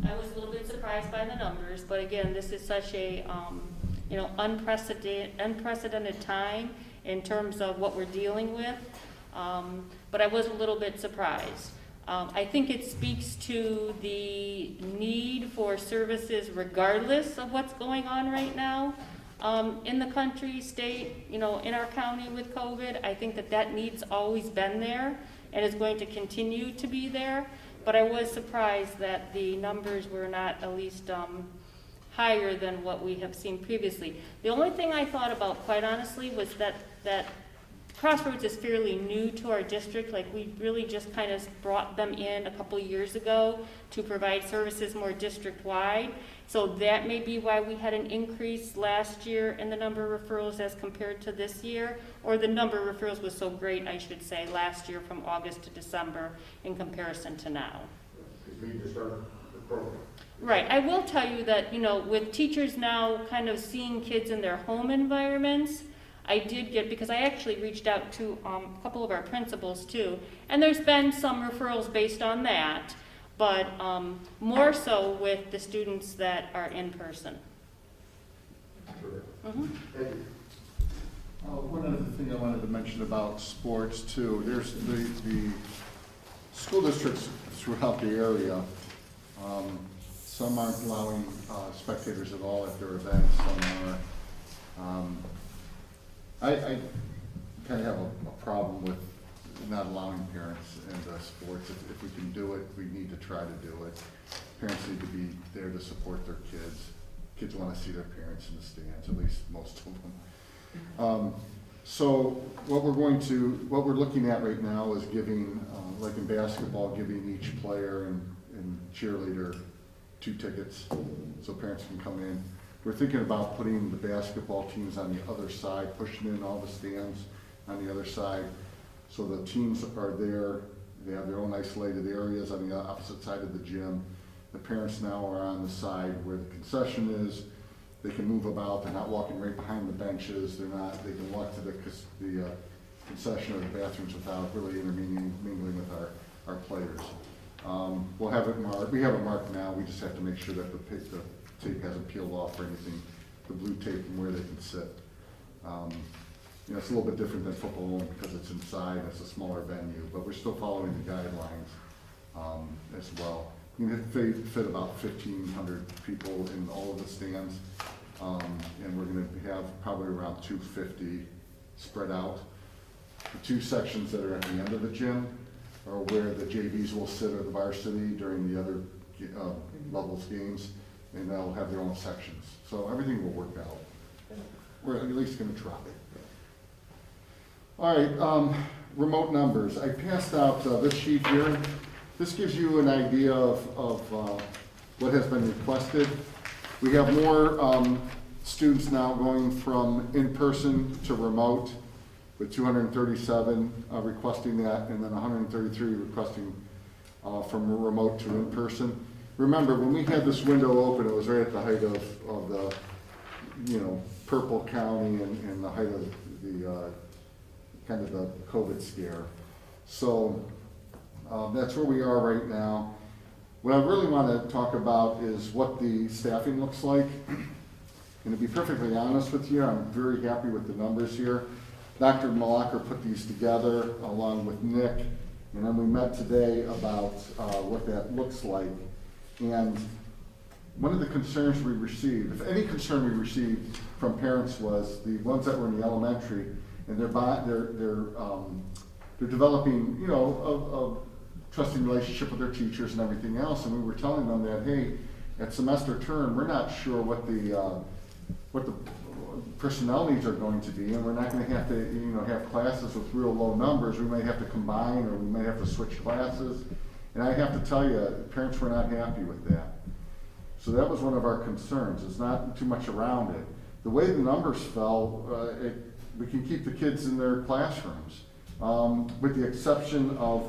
a little bit surprised by the numbers, but again, this is such a, you know, unprecedented time in terms of what we're dealing with. But I was a little bit surprised. I think it speaks to the need for services regardless of what's going on right now in the country, state, you know, in our county with COVID. I think that need's always been there and is going to continue to be there. But I was surprised that the numbers were not at least higher than what we have seen previously. The only thing I thought about, quite honestly, was that Crossroads is fairly new to our district. Like, we really just kind of brought them in a couple years ago to provide services more district-wide. So that may be why we had an increase last year in the number of referrals as compared to this year, or the number of referrals was so great, I should say, last year from August to December in comparison to now. Because we need to start the program. Right. I will tell you that, with teachers now kind of seeing kids in their home environments, I did get, because I actually reached out to a couple of our principals too, and there's been some referrals based on that, but more so with the students that are in person. Mhm. Thank you. One other thing I wanted to mention about sports too, there's the school districts throughout the area, some aren't allowing spectators at all at their events, some are. I kind of have a problem with not allowing parents into sports. If we can do it, we need to try to do it. Parents need to be there to support their kids. Kids want to see their parents in the stands, at least most of them. So what we're looking at right now is giving, like in basketball, giving each player and cheerleader 2 tickets so parents can come in. We're thinking about putting the basketball teams on the other side, pushing in all the stands on the other side. So the teams are there, they have their own isolated areas on the opposite side of the gym. The parents now are on the side where the concession is. They can move about, they're not walking right behind the benches, they can walk to the concession or the bathrooms without really mingling with our players. We'll have it marked, we have it marked now, we just have to make sure that the tape hasn't peeled off or anything, the blue tape and where they can sit. It's a little bit different than football because it's inside, it's a smaller venue, but we're still following the guidelines as well. You can fit about 1,500 people in all of the stands, and we're going to have probably around 250 spread out. The 2 sections that are at the end of the gym are where the JVs will sit or the varsity during the other levels games, and they'll have their own sections. So everything will work out. We're at least going to try. All right, remote numbers. I passed out this sheet here. This gives you an idea of what has been requested. We have more students now going from in-person to remote, with 237 requesting that, and then 133 requesting from remote to in-person. Remember, when we had this window open, it was right at the height of the, Purple County and the height of the kind of the COVID scare. So that's where we are right now. What I really want to talk about is what the staffing looks like. And to be perfectly honest with you, I'm very happy with the numbers here. Dr. Malacher put these together along with Nick, and then we met today about what that looks like. And one of the concerns we received, if any concern we received from parents, was the ones that were in the elementary, and they're developing, a trusting relationship with their teachers and everything else. And we were telling them that, hey, at semester term, we're not sure what the personnel needs are going to be, and we're not going to have to, have classes with real low numbers. We may have to combine, or we may have to switch classes. And I have to tell you, parents were not happy with that. So that was one of our concerns. It's not too much around it. The way the numbers fell, we can keep the kids in their classrooms, with the exception of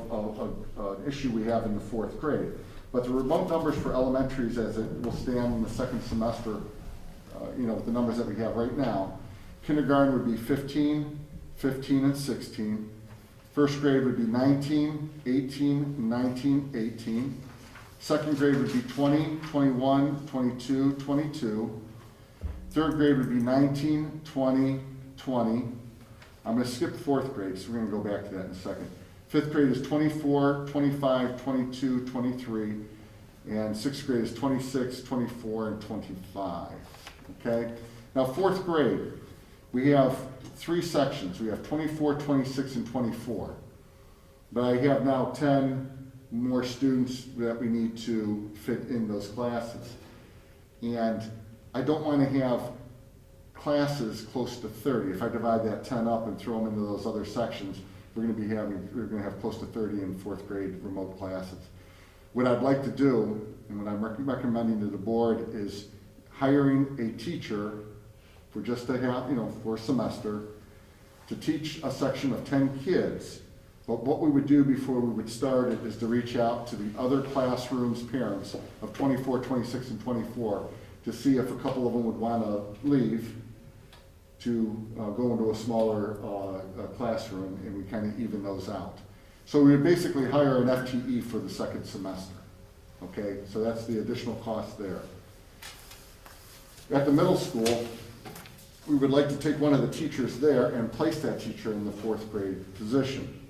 an issue we have in the 4th grade. But the remote numbers for elementaries, as it will stand in the 2nd semester, with the numbers that we have right now, kindergarten would be 15, 15, and 16. 1st grade would be 19, 18, 19, 18. 2nd grade would be 20, 21, 22, 22. 3rd grade would be 19, 20, 20. I'm going to skip 4th grade, so we're going to go back to that in a second. 5th grade is 24, 25, 22, 23. And 6th grade is 26, 24, and 25. Okay? Now 4th grade, we have 3 sections. We have 24, 26, and 24. But I have now 10 more students that we need to fit in those classes. And I don't want to have classes close to 30. If I divide that 10 up and throw them into those other sections, we're going to have close to 30 in fourth grade remote classes. What I'd like to do, and what I'm recommending to the board, is hiring a teacher for just a half, for a semester, to teach a section of 10 kids. But what we would do before we would start it is to reach out to the other classrooms' parents of 24, 26, and 24 to see if a couple of them would want to leave to go into a smaller classroom, and we kind of even those out. So we would basically hire an FTE for the second semester. Okay, so that's the additional cost there. At the middle school, we would like to take one of the teachers there and place that teacher in the fourth grade position.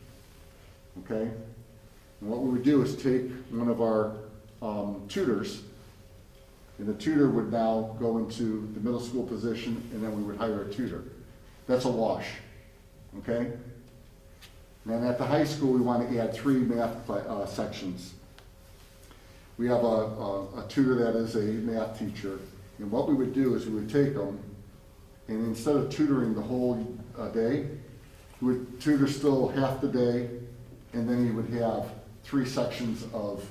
Okay? And what we would do is take one of our tutors, and the tutor would now go into the middle school position, and then we would hire a tutor. That's a wash. Okay? And then at the high school, we want to add 3 math sections. We have a tutor that is a math teacher, and what we would do is we would take them, and instead of tutoring the whole day, we would tutor still half the day, and then he would have 3 sections of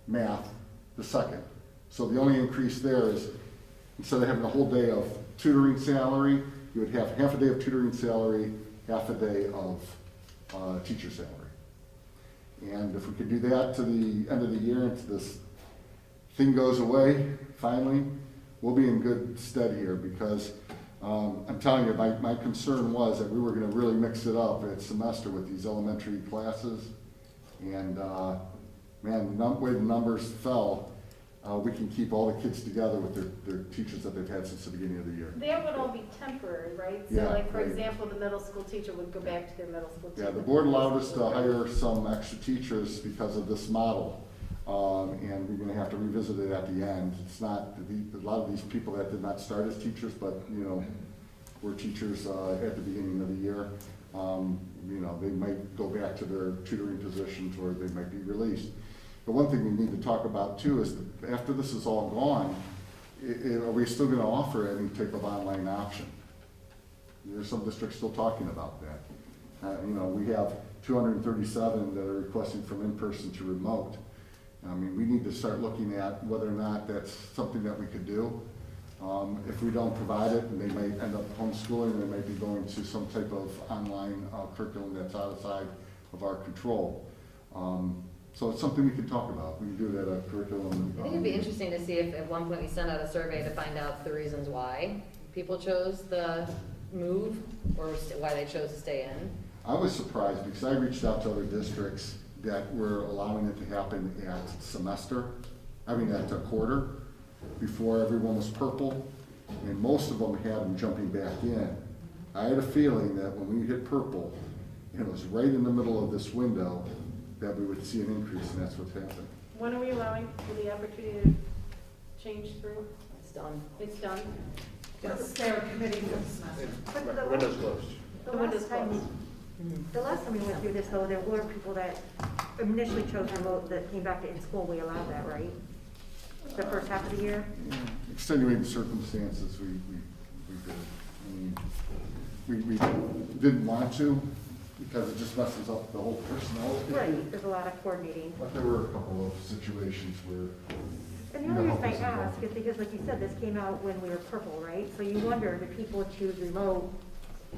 math the second. So the only increase there is, instead of having a whole day of tutoring salary, you would have half a day of tutoring salary, half a day of teacher salary. And if we could do that to the end of the year, and this thing goes away, finally, we'll be in good stead here, because I'm telling you, my concern was that we were going to really mix it up at semester with these elementary classes, and man, the way the numbers fell, we can keep all the kids together with their teachers that they've had since the beginning of the year. That would all be temporary, right? So Yeah, like, for right. example, the middle school teacher would go back to their middle school teacher. Yeah, the board allowed us to hire some extra teachers because of this model, and we're going to have to revisit it at the end. It's not, a lot of these people that did not start as teachers, but, were teachers at the beginning of the year. They might go back to their tutoring positions, or they might be released. But one thing we need to talk about too is that after this is all gone, are we still going to offer any type of online option? There's some districts still talking about that. We have 237 that are requesting from in-person to remote. I mean, we need to start looking at whether or not that's something that we could do. If we don't provide it, and they might end up homeschooling, they might be going to some type of online curriculum that's outside of our control. So it's something we can talk about. We can do that at curriculum. I think it'd be interesting to see if at one point we send out a survey to find out the reasons why people chose the move, or why they chose to stay in. I was surprised because I reached out to other districts that were allowing it to happen at a quarter, before everyone was purple, and most of them had them jumping back in. I had a feeling that when we hit purple, and it was right in the middle of this window, that we would see an increase, and that's what's happened. When are we allowing for the opportunity to change through? It's done. It's done. It's their committee for the semester. But the Window's closed. The last time we went through this, though, there were people that initially chose remote that came back to in school. We allowed that, right? The first half of the year? Extenuating circumstances, we did. I mean, we didn't want to, because it just messes up the whole personnel. Right, there's a lot of coordinating. But there were a couple of situations where. And the only reason I ask is because, like you said, this came out when we were purple, right? So you wonder, did people choose remote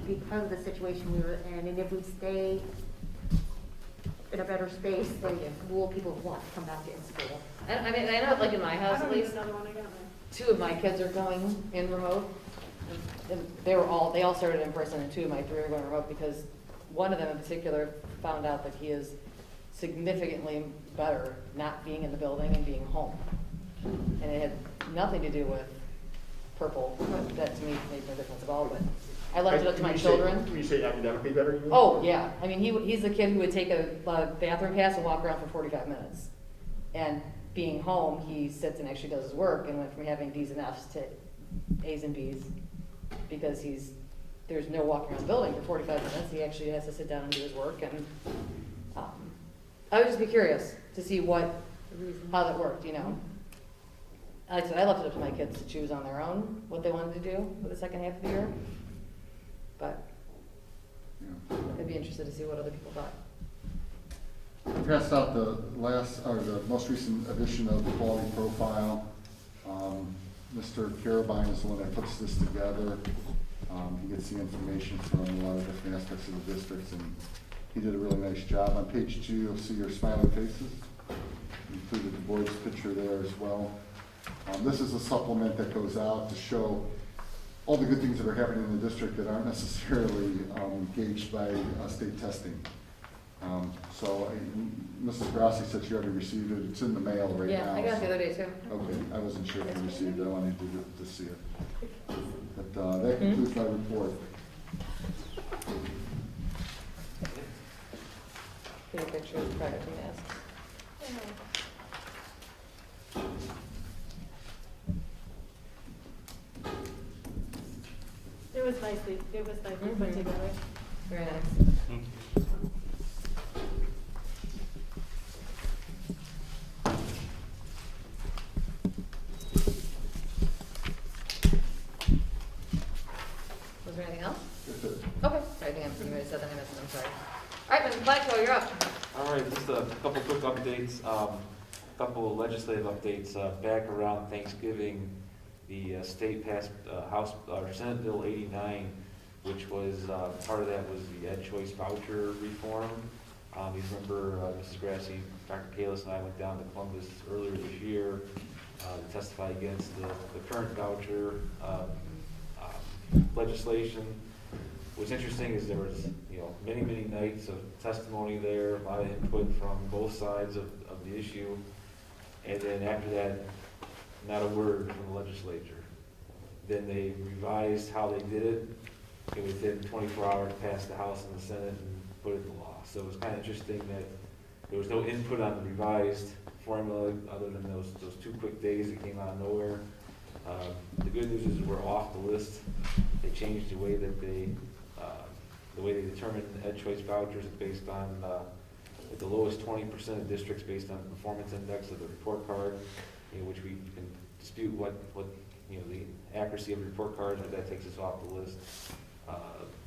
because of the situation we were in? And if we stay in a better space, like, will people want to come back in school? I mean, I know, like in my house at least, Another one I got there. 2 of my kids are going in remote. And they all started in person, and 2 of my 3 are going remote, because one of them in particular found out that he is significantly better not being in the building and being home. And it had nothing to do with purple, but that to me made no difference at all, but I left it up to my children. When you say academically better, you mean? Oh, yeah. I mean, he's the kid who would take a bathroom pass and walk around for 45 minutes. And being home, he sits and actually does his work, and went from having D's and F's to A's and B's, because there's no walking around the building for 45 minutes. He actually has to sit down and do his work, and I would just be curious to see how that worked, like I said, I left it up to my kids to choose on their own what they wanted to do for the second half of the year. But Yeah. I'd be interested to see what other people thought. I passed out the most recent edition of the quality profile. Mr. Carabine is the one that puts this together. He gets the information from a lot of different aspects of the districts, and he did a really nice job. On page 2, you'll see your smiling faces. Included the board's picture there as well. This is a supplement that goes out to show all the good things that are happening in the district that aren't necessarily gauged by state testing. Mrs. Grassi said she already received it. It's in the mail right now. Yeah, I got it the other day too. Okay, I wasn't sure if you received it. I wanted to see it. But that concludes my report. Take a picture of the product and masks. It was nicely put Mhm. together. Very nice. Was there anything else? That's it. Okay. I think you already said that. I missed it. I'm sorry. All right, Mr. Blackwell, you're up. All right, just a couple quick updates, couple legislative updates. Back around Thanksgiving, the state passed House or Senate Bill 89, which was part of that was the Ed Choice voucher reform. You remember Mrs. Grassi, Dr. Kalis, and I went down to Columbus earlier this year to testify against the current voucher legislation. What's interesting is there was, many nights of testimony there, a lot of input from both sides of the issue. And then after that, not a word from the legislature. Then they revised how they did it, and within 24 hours passed the House and the Senate and put it in law. So it was kind of interesting that there was no input on the revised formula other than those 2 quick days that came out of nowhere. The good news is we're off the list. They changed the way that they determine Ed Choice vouchers. It's based on the lowest 20% of districts based on the performance index of the report card, which we can dispute what the accuracy of the report cards, but that takes us off the list.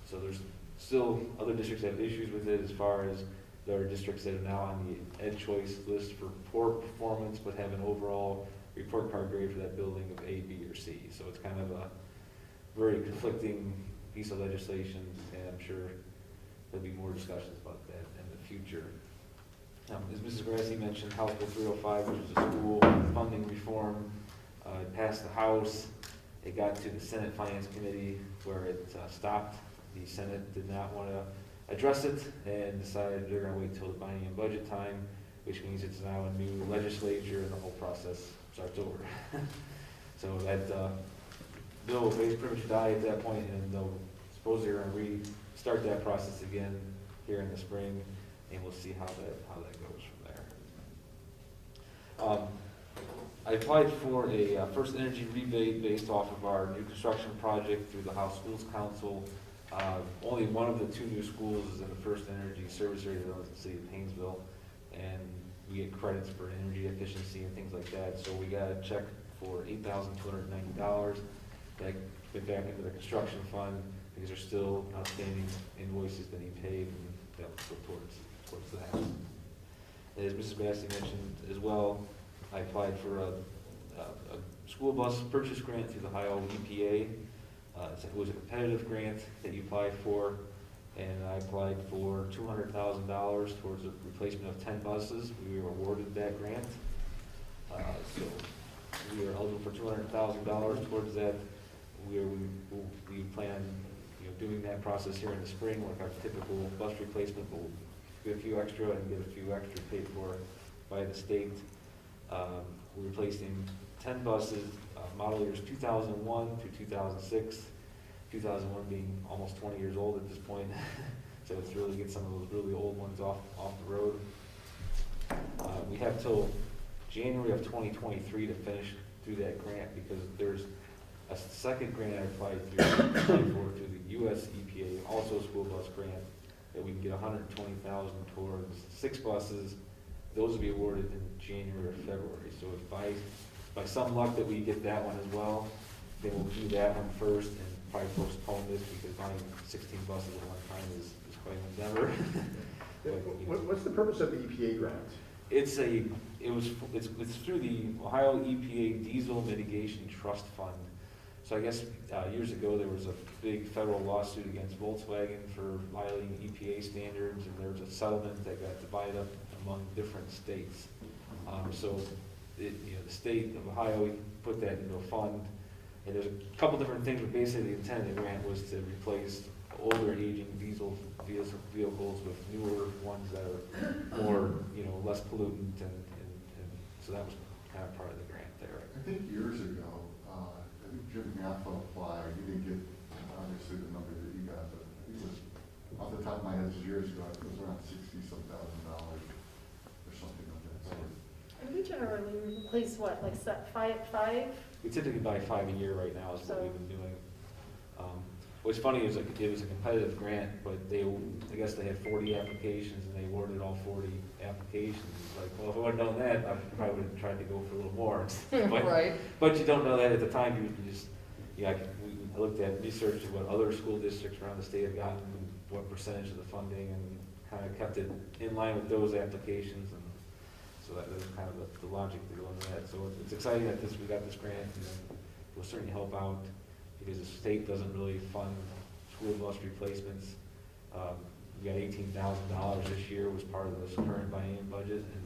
So there's still other districts that have issues with it, as far as there are districts that are now on the Ed Choice list for poor performance, but have an overall report card grade for that building of A, B, or C. So it's kind of a very conflicting piece of legislation, and I'm sure there'll be more discussions about that in the future. As Mrs. Grassi mentioned, House Bill 305, which is a school funding reform, it passed the House. It got to the Senate Finance Committee where it stopped. The Senate did not want to address it and decided they're going to wait till the biennium budget time, which means it's now a new legislature and the whole process starts over. So that bill will pretty much die at that point, and they'll suppose they're going to restart that process again here in the spring, and we'll see how that goes from there. I applied for a first energy rebate based off of our new construction project through the House Schools Council. Only one of the 2 new schools is in the first energy service area of the city of Painesville, and we get credits for energy efficiency and things like that. So we got a check for $8,290 that went back into the construction fund because there's still outstanding invoices that he paid, and that will go towards that. As Mrs. Grassi mentioned as well, I applied for a school bus purchase grant through the Ohio EPA. It was a competitive grant that you applied for, and I applied for $200,000 towards the replacement of 10 buses. We were awarded that grant. So we are eligible for $200,000 towards that. We plan doing that process here in the spring, like our typical bus replacement. We'll get a few extra and get a few extra paid for by the state. We're replacing 10 buses, model years 2001 through 2006, 2001 being almost 20 years old at this point. So it's really get some of those really old ones off the road. We have till January of 2023 to finish through that grant, because there's a second grant I applied through the US EPA, also a school bus grant, that we can get $120,000 towards 6 buses. Those will be awarded in January or February. So if by by some luck that we get that one as well, then we'll do that one first and probably postpone this because buying 16 buses at one time is quite an endeavor. But, you know, What's the purpose of the EPA grant? it's through the Ohio EPA Diesel Mitigation Trust Fund. So I guess years ago, there was a big federal lawsuit against Volkswagen for violating EPA standards, and there was a settlement that got divided up among different states. So the state of Ohio put that into a fund, and there's a couple different things, but basically the intent of the grant was to replace older aging diesel vehicles with newer ones that are more, less pollutant, and so that was kind of part of the grant there. I think years ago, I think Jim Naffa applied, he didn't get obviously the number that you got, but I think it was, off the top of my head, it was years ago, it was around $60-some thousand or something like that. So And we generally replace what, like five? We typically buy 5 a year right now is what we've been doing. What's funny is it was a competitive grant, but I guess they had 40 applications and they awarded all 40 applications. It's like, well, if I would have known that, I probably would have tried to go for a little more. Right. But you don't know that at the time. You just, I looked at research of what other school districts around the state have gotten, and what percentage of the funding, and kind of kept it in line with those applications. And so that was kind of the logic to go into that. So it's exciting that we got this grant, and it will certainly help out, because the state doesn't really fund school bus replacements. We got $18,000 this year, was part of this current biennium budget, and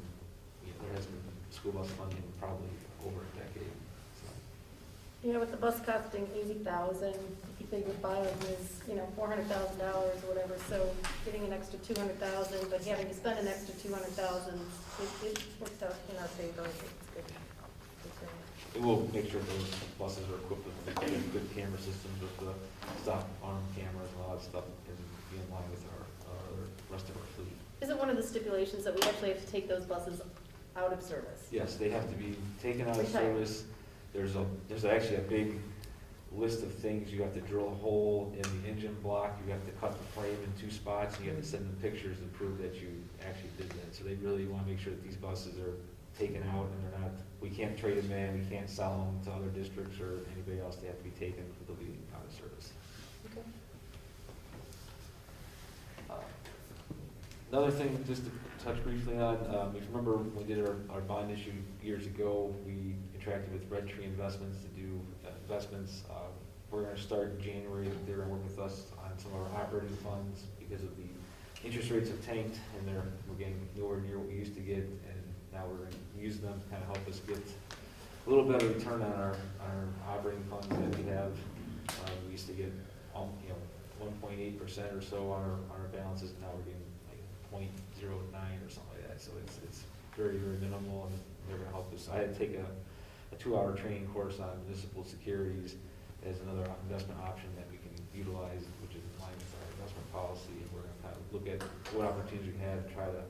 there hasn't been school bus funding in probably over a decade. So. With the bus costing $80,000, you figure buying is, $400,000 or whatever, so getting an extra $200,000, but having to spend an extra $200,000, it works out in our favor. It's good. And we'll make sure those buses are equipped with good camera systems, with the stop arm cameras and all that stuff, and be in line with our rest of our fleet. Is it one of the stipulations that we actually have to take those buses out of service? Yes, they have to be taken out of Retired. service. There's actually a big list of things. You have to drill a hole in the engine block, you have to cut the frame in 2 spots, and you have to send them pictures to prove that you actually did that. So they really want to make sure that these buses are taken out, and they're not, we can't trade them in, we can't sell them to other districts or anybody else. They have to be taken, they'll be out of service. Okay. Another thing, just to touch briefly on, if you remember when we did our bond issue years ago, we contracted with Red Tree Investments to do investments. We're going to start in January. They're going to work with us on some of our operating funds because of the interest rates have tanked, and we're getting nowhere near what we used to get, and now we're going to use them to kind of help us get a little better return on our operating funds that we have. We used to get 1.8% or so on our balances, and now we're getting like 0.09 or something like that. So it's very, very minimal, and they're going to help us. I had to take a 2-hour training course on municipal securities as another investment option that we can utilize, which is in line with our investment policy. And we're going to kind of look at what opportunities we have to try to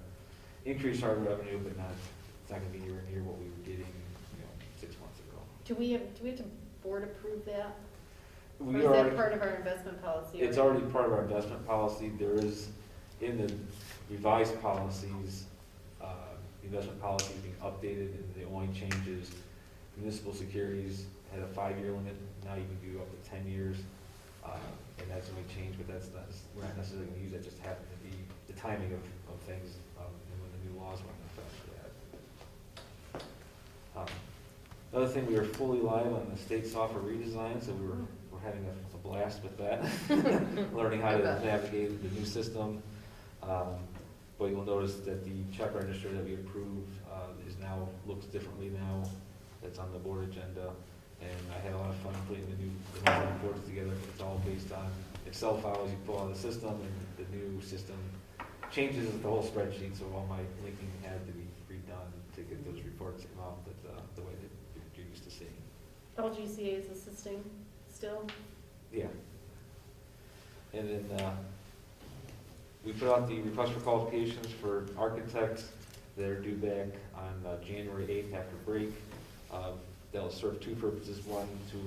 increase our revenue, but it's not going to be anywhere near what we were getting 6 months ago. Do we have to board approve that? Or We is are. that part of our investment policy? It's already part of our investment policy. There is, in the revised policies, the investment policy is being updated, and the only changes, municipal securities had a 5-year limit. Now you can do up to 10 years, and that's the only change, but we're not necessarily going to use that. Just happened to be the timing of things, and when the new laws went into effect for that. Another thing, we are fully live on the state software redesign, so we're having a blast with that, learning how to navigate the new system. But you'll notice that the check register that we approved looks differently now. That's on the board agenda, and I had a lot of fun putting the new reports together. It's all based on Excel files you pull out of the system, and the new system changes the whole spreadsheet, so all my linking had to be redone to get those reports to come out the way that you're used to seeing. LGCA is assisting still? Yeah. And then we put out the request for qualifications for architects. They're due back on January 8th after break. That'll serve 2 purposes. One, to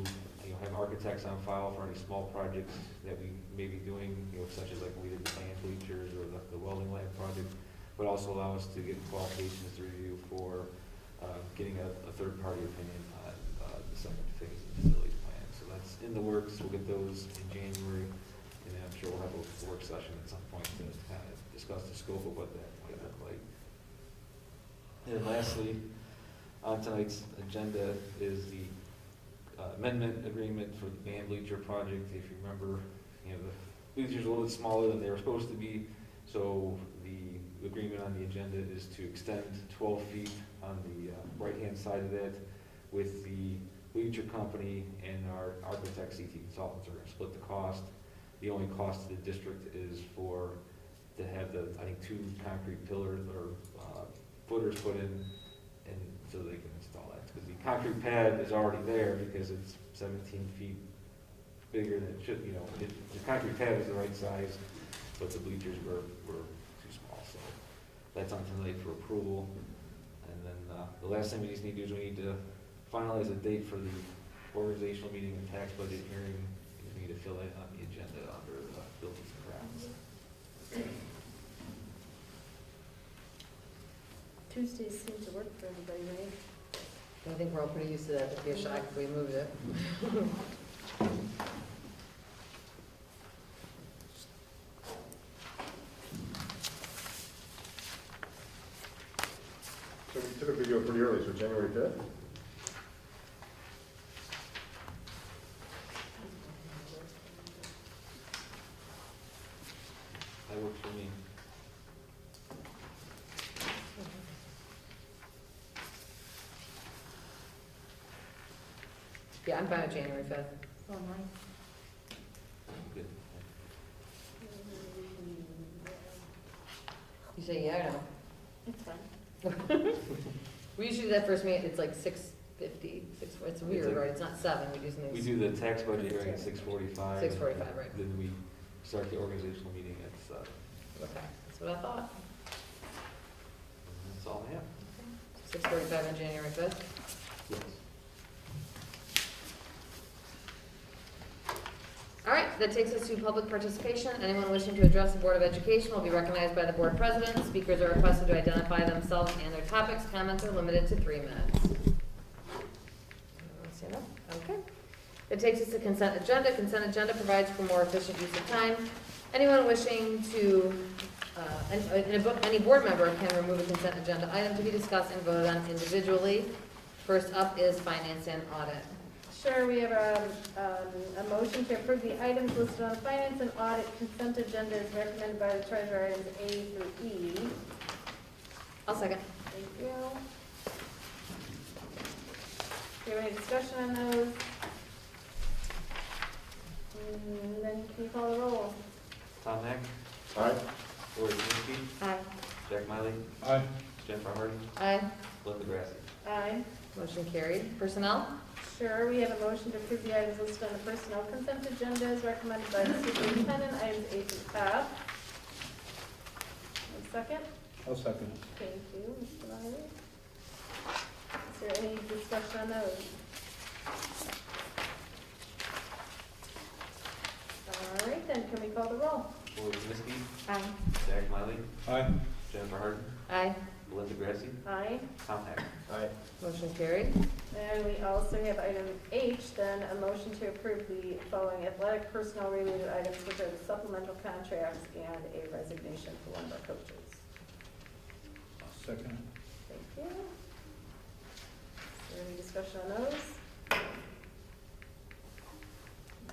have architects on file for any small projects that we may be doing, such as like we did the band bleachers or the welding lab project, but also allow us to get qualifications to review for getting a third-party opinion on the second phase of the facilities plan. So that's in the works. We'll get those in January, and then I'm sure we'll have a work session at some point to kind of discuss the scope of what that might look like. And lastly, on tonight's agenda is the amendment agreement for the band bleacher project. If you remember, the bleachers are a little bit smaller than they were supposed to be, so the agreement on the agenda is to extend 12 feet on the right-hand side of that with the bleacher company and our architect CT Consultants are going to split the cost. The only cost to the district is to have the, I think, 2 concrete pillars or footers put in, and so they can install that. Because the concrete pad is already there because it's 17 feet bigger than it should, the concrete pad is the right size, but the bleachers were too small. So that's on tonight for approval. And then the last thing we just need to do is we need to finalize a date for the organizational meeting and tax budget hearing. We need to fill that on the agenda under the buildings and grounds. Tuesdays seem to work for everybody, right? I think we're all pretty used to that. It'd be a shock if we moved it. So we typically do it pretty early, so January 5th? That works for me. Yeah, I'm fine with January 5th. So am I. Good. You say yeah or no? It's fine. We usually do that first meeting, it's like 6:50, it's weird, like- right? It's not 7, we do something. We do the tax budget hearing at 6:45. 6:45, right. Then we start the organizational meeting at 7. Okay, that's what I thought. That's all I have. 6:45 on January 5th. Yes. All right, that takes us to public participation. Anyone wishing to address the Board of Education will be recognized by the board president. Speakers are requested to identify themselves and their topics. Comments are limited to 3 minutes. Stand up. Okay. It takes us to consent agenda. Consent agenda provides for more efficient use of time. Anyone wishing to, any board member can remove a consent agenda item to be discussed and voted on individually. First up is finance and audit. Sure, we have a motion to approve the items listed on the finance and audit consent agenda as recommended by the treasurer, items A through E. I'll second. Thank you. Do you have any discussion on those? Then can you call the roll? Tom Heck, Aye. Lori Knutson, Aye. Jack Miley, Aye. Jennifer Harden, Aye. Linda Grassi. Aye. Motion carried. Personnel? Sure, we have a motion to approve the items listed on the personnel consent agenda as recommended by the superintendent, items A through F. One second. I'll second it. Thank you, Mr. Miley. Is there any discussion on those? All right, then, can we call the roll? Lori Knutson, Aye. Jack Miley, Aye. Jennifer Harden, Aye. Linda Grassi, Aye. Tom Heck. Aye. Motion carried. And we also have item H, then, a motion to approve the following athletic personnel related items, which are the supplemental contracts and a resignation for one of our coaches. I'll second it. Thank you. Is there any discussion on those?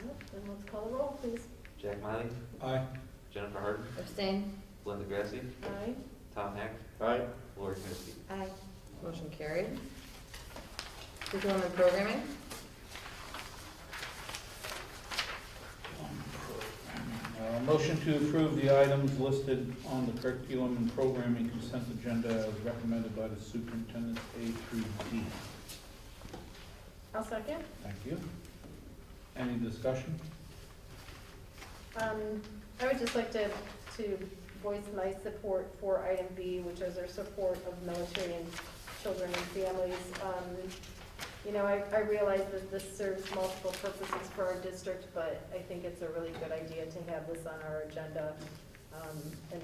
Nope, then let's call the roll, please. Jack Miley, Aye. Jennifer Harden, Abstain? Linda Grassi, Aye. Tom Heck, Aye. Lori Knutson. Aye. Motion carried. Curriculum and programming? Motion to approve the items listed on the curriculum and programming consent agenda as recommended by the superintendent, A through D. I'll second. Thank you. Any discussion? I would just like to voice my support for item B, which is our support of military and children and families. You know, I realize that this serves multiple purposes for our district, but I think it's a really good idea to have this on our agenda. And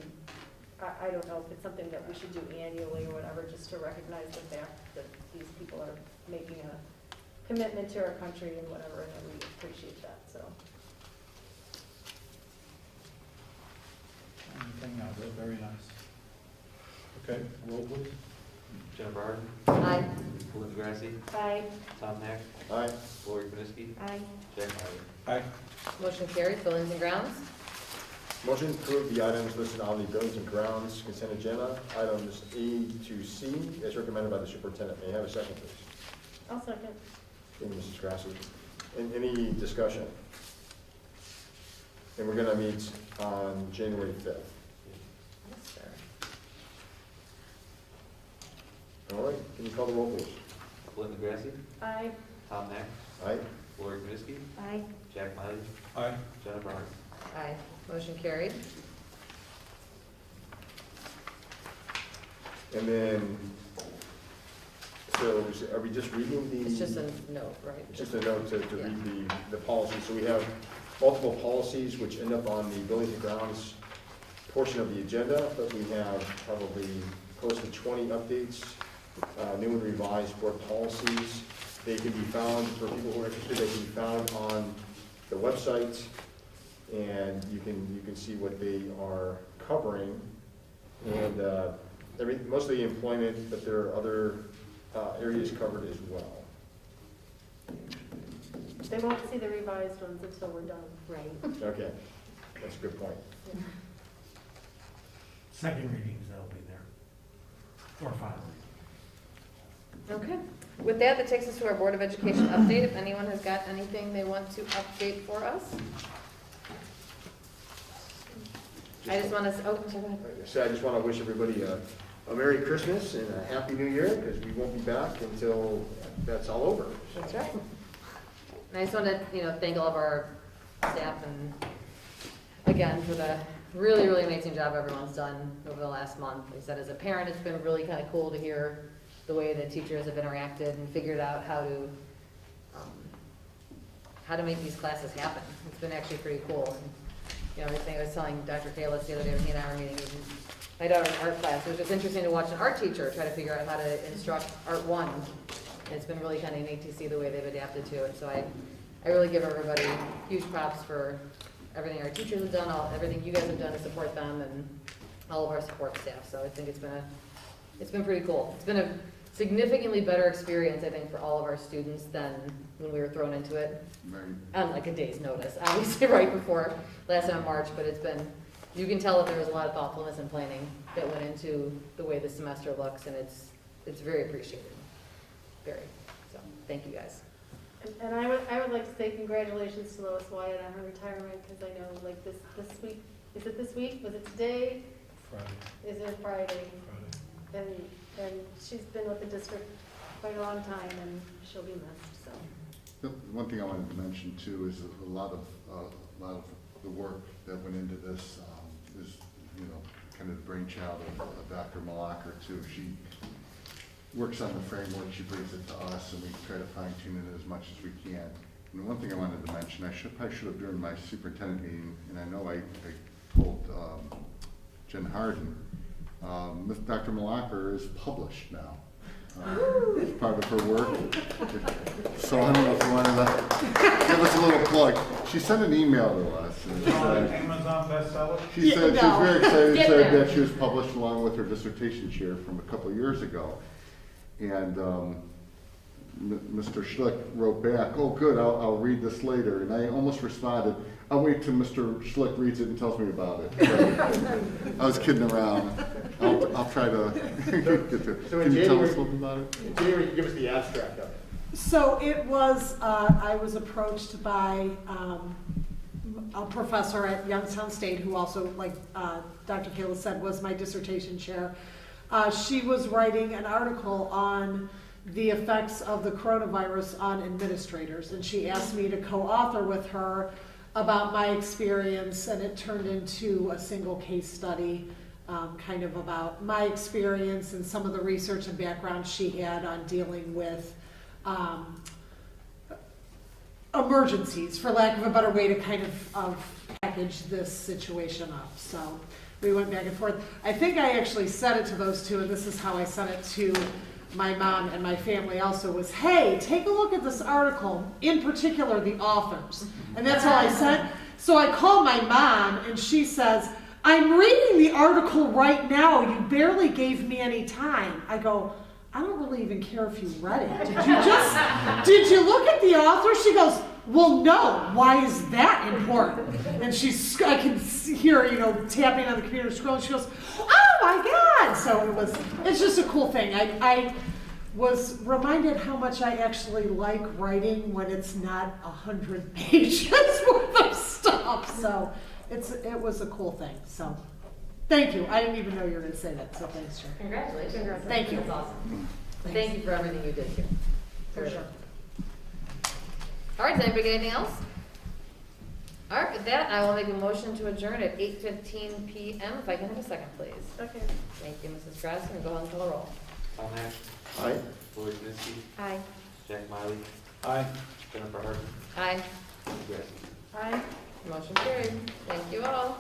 I don't know if it's something that we should do annually or whatever, just to recognize the fact that these people are making a commitment to our country and whatever, and we appreciate that, so. Anything else? Very nice. Okay, roll please. Jennifer Harden, Aye. Linda Grassi, Aye. Tom Nack, Aye. Lori Kniske, Aye. Jack Miley. Aye. Motion carried. Buildings and grounds. Motion to approve the items listed on the buildings and grounds consent agenda, items A to C, as recommended by the superintendent. May I have a second, please? I'll second. Thank you, Mrs. Grassi. And any discussion? And we're gonna meet on January 5th. Yes, sir. All right, can you call the roll, please? Linda Grassi, Aye. Tom Nack, Aye. Lori Kniske, Aye. Jack Miley, Aye. Jennifer Harden. Aye. Motion carried. And then, so are we just reading the? It's just a note, right? It's just a note to Yeah. read the policy. So we have multiple policies which end up on the buildings and grounds portion of the agenda, but we have probably close to 20 updates, new and revised board policies. They can be found, for people who are interested, they can be found on the website, and you can see what they are covering. And most of the employment, but there are other areas covered as well. They won't see the revised ones until we're done. Right. Okay, that's a good point. Second readings, that'll be there. Or final. Okay. With that, that takes us to our Board of Education update. If anyone has got anything they want to update for us. I just want to, oh, go ahead. So I just want to wish everybody a Merry Christmas and a Happy New Year, because we won't be back until that's all over. That's right. And I just want to, thank all of our staff and, again, for the really, really amazing job everyone's done over the last month. Like I said, as a parent, it's been really kind of cool to hear the way that teachers have interacted and figured out how to make these classes happen. It's been actually pretty cool. And, everything I was telling Dr. Kalis the other day when he and I were meeting, my daughter's art class, it was just interesting to watch an art teacher try to figure out how to instruct Art 1. And it's been really kind of neat to see the way they've adapted to it. So I really give everybody huge props for everything our teachers have done, everything you guys have done to support them, and all of our support staff. So I think it's been pretty cool. It's been a significantly better experience, I think, for all of our students than when we were thrown into it Right. on like a day's notice, obviously right before last time in March, but you can tell that there was a lot of thoughtfulness and planning that went into the way the semester looks, and it's very appreciated. Very. So, thank you guys. And I would like to say congratulations to Lois Wyatt on her retirement, because I know like this week, is it this week? Was it today? Friday. Is it Friday? Friday. And she's been with the district quite a long time, and she'll be missed, so. The one thing I wanted to mention too is a lot of the work that went into this is, kind of the brainchild of Dr. Malacher too. She works on the framework, she brings it to us, and we try to fine tune it as much as we can. And one thing I wanted to mention, I probably should have during my superintendent meeting, and I know I told Jen Harden, Dr. Malacher is published now. As part of her work. So I don't know if you wanted to give us a little plug. She sent an email to us. And Amazon bestseller? she said she was very excited, Get said there. that she was published along with her dissertation chair from a couple of years ago. And Mr. Schlick wrote back, "Oh, good, I'll read this later." And I almost responded, "I'll wait till Mr. Schlick reads it and tells me about it." So, I was kidding around. I'll try to get to it. So in Can you tell us January- a little bit about it? In January, you can give us the abstract of it. So it was, I was approached by a professor at Youngstown State, who also, like Dr. Kayla said, was my dissertation chair. She was writing an article on the effects of the coronavirus on administrators, and she asked me to co-author with her about my experience, and it turned into a single case study, kind of about my experience and some of the research and background she had on dealing with emergencies, for lack of a better way to kind of package this situation up. So we went back and forth. I think I actually said it to those two, and this is how I sent it to my mom and my family also, was, hey, take a look at this article, in particular the authors. And that's all I said. So I called my mom, and she says, I'm reading the article right now. You barely gave me any time. I go, I don't really even care if you read it. Did you look at the author? She goes, well, no. Why is that important? And I can hear her, tapping on the computer, scrolling. She goes, oh my God. So it's just a cool thing. I was reminded how much I actually like writing when it's not 100 pages worth of stuff. So it was a cool thing. So thank you. I didn't even know you were going to say that. So thanks, Sharon. Congratulations. Thank you. That's awesome. Thank you for everything you did here. For sure. All right, does anybody get anything else? All right, with that, I will make a motion to adjourn at 8:15 PM. If I can have a second, please. Okay. Thank you, Mrs. Grassi. Go ahead and call the roll. Tom Hack, Aye. Lori Knessky, Aye. Jack Miley, Aye. Jennifer Harden, Aye. Steve Grassi. Aye. Motion carried. Thank you all.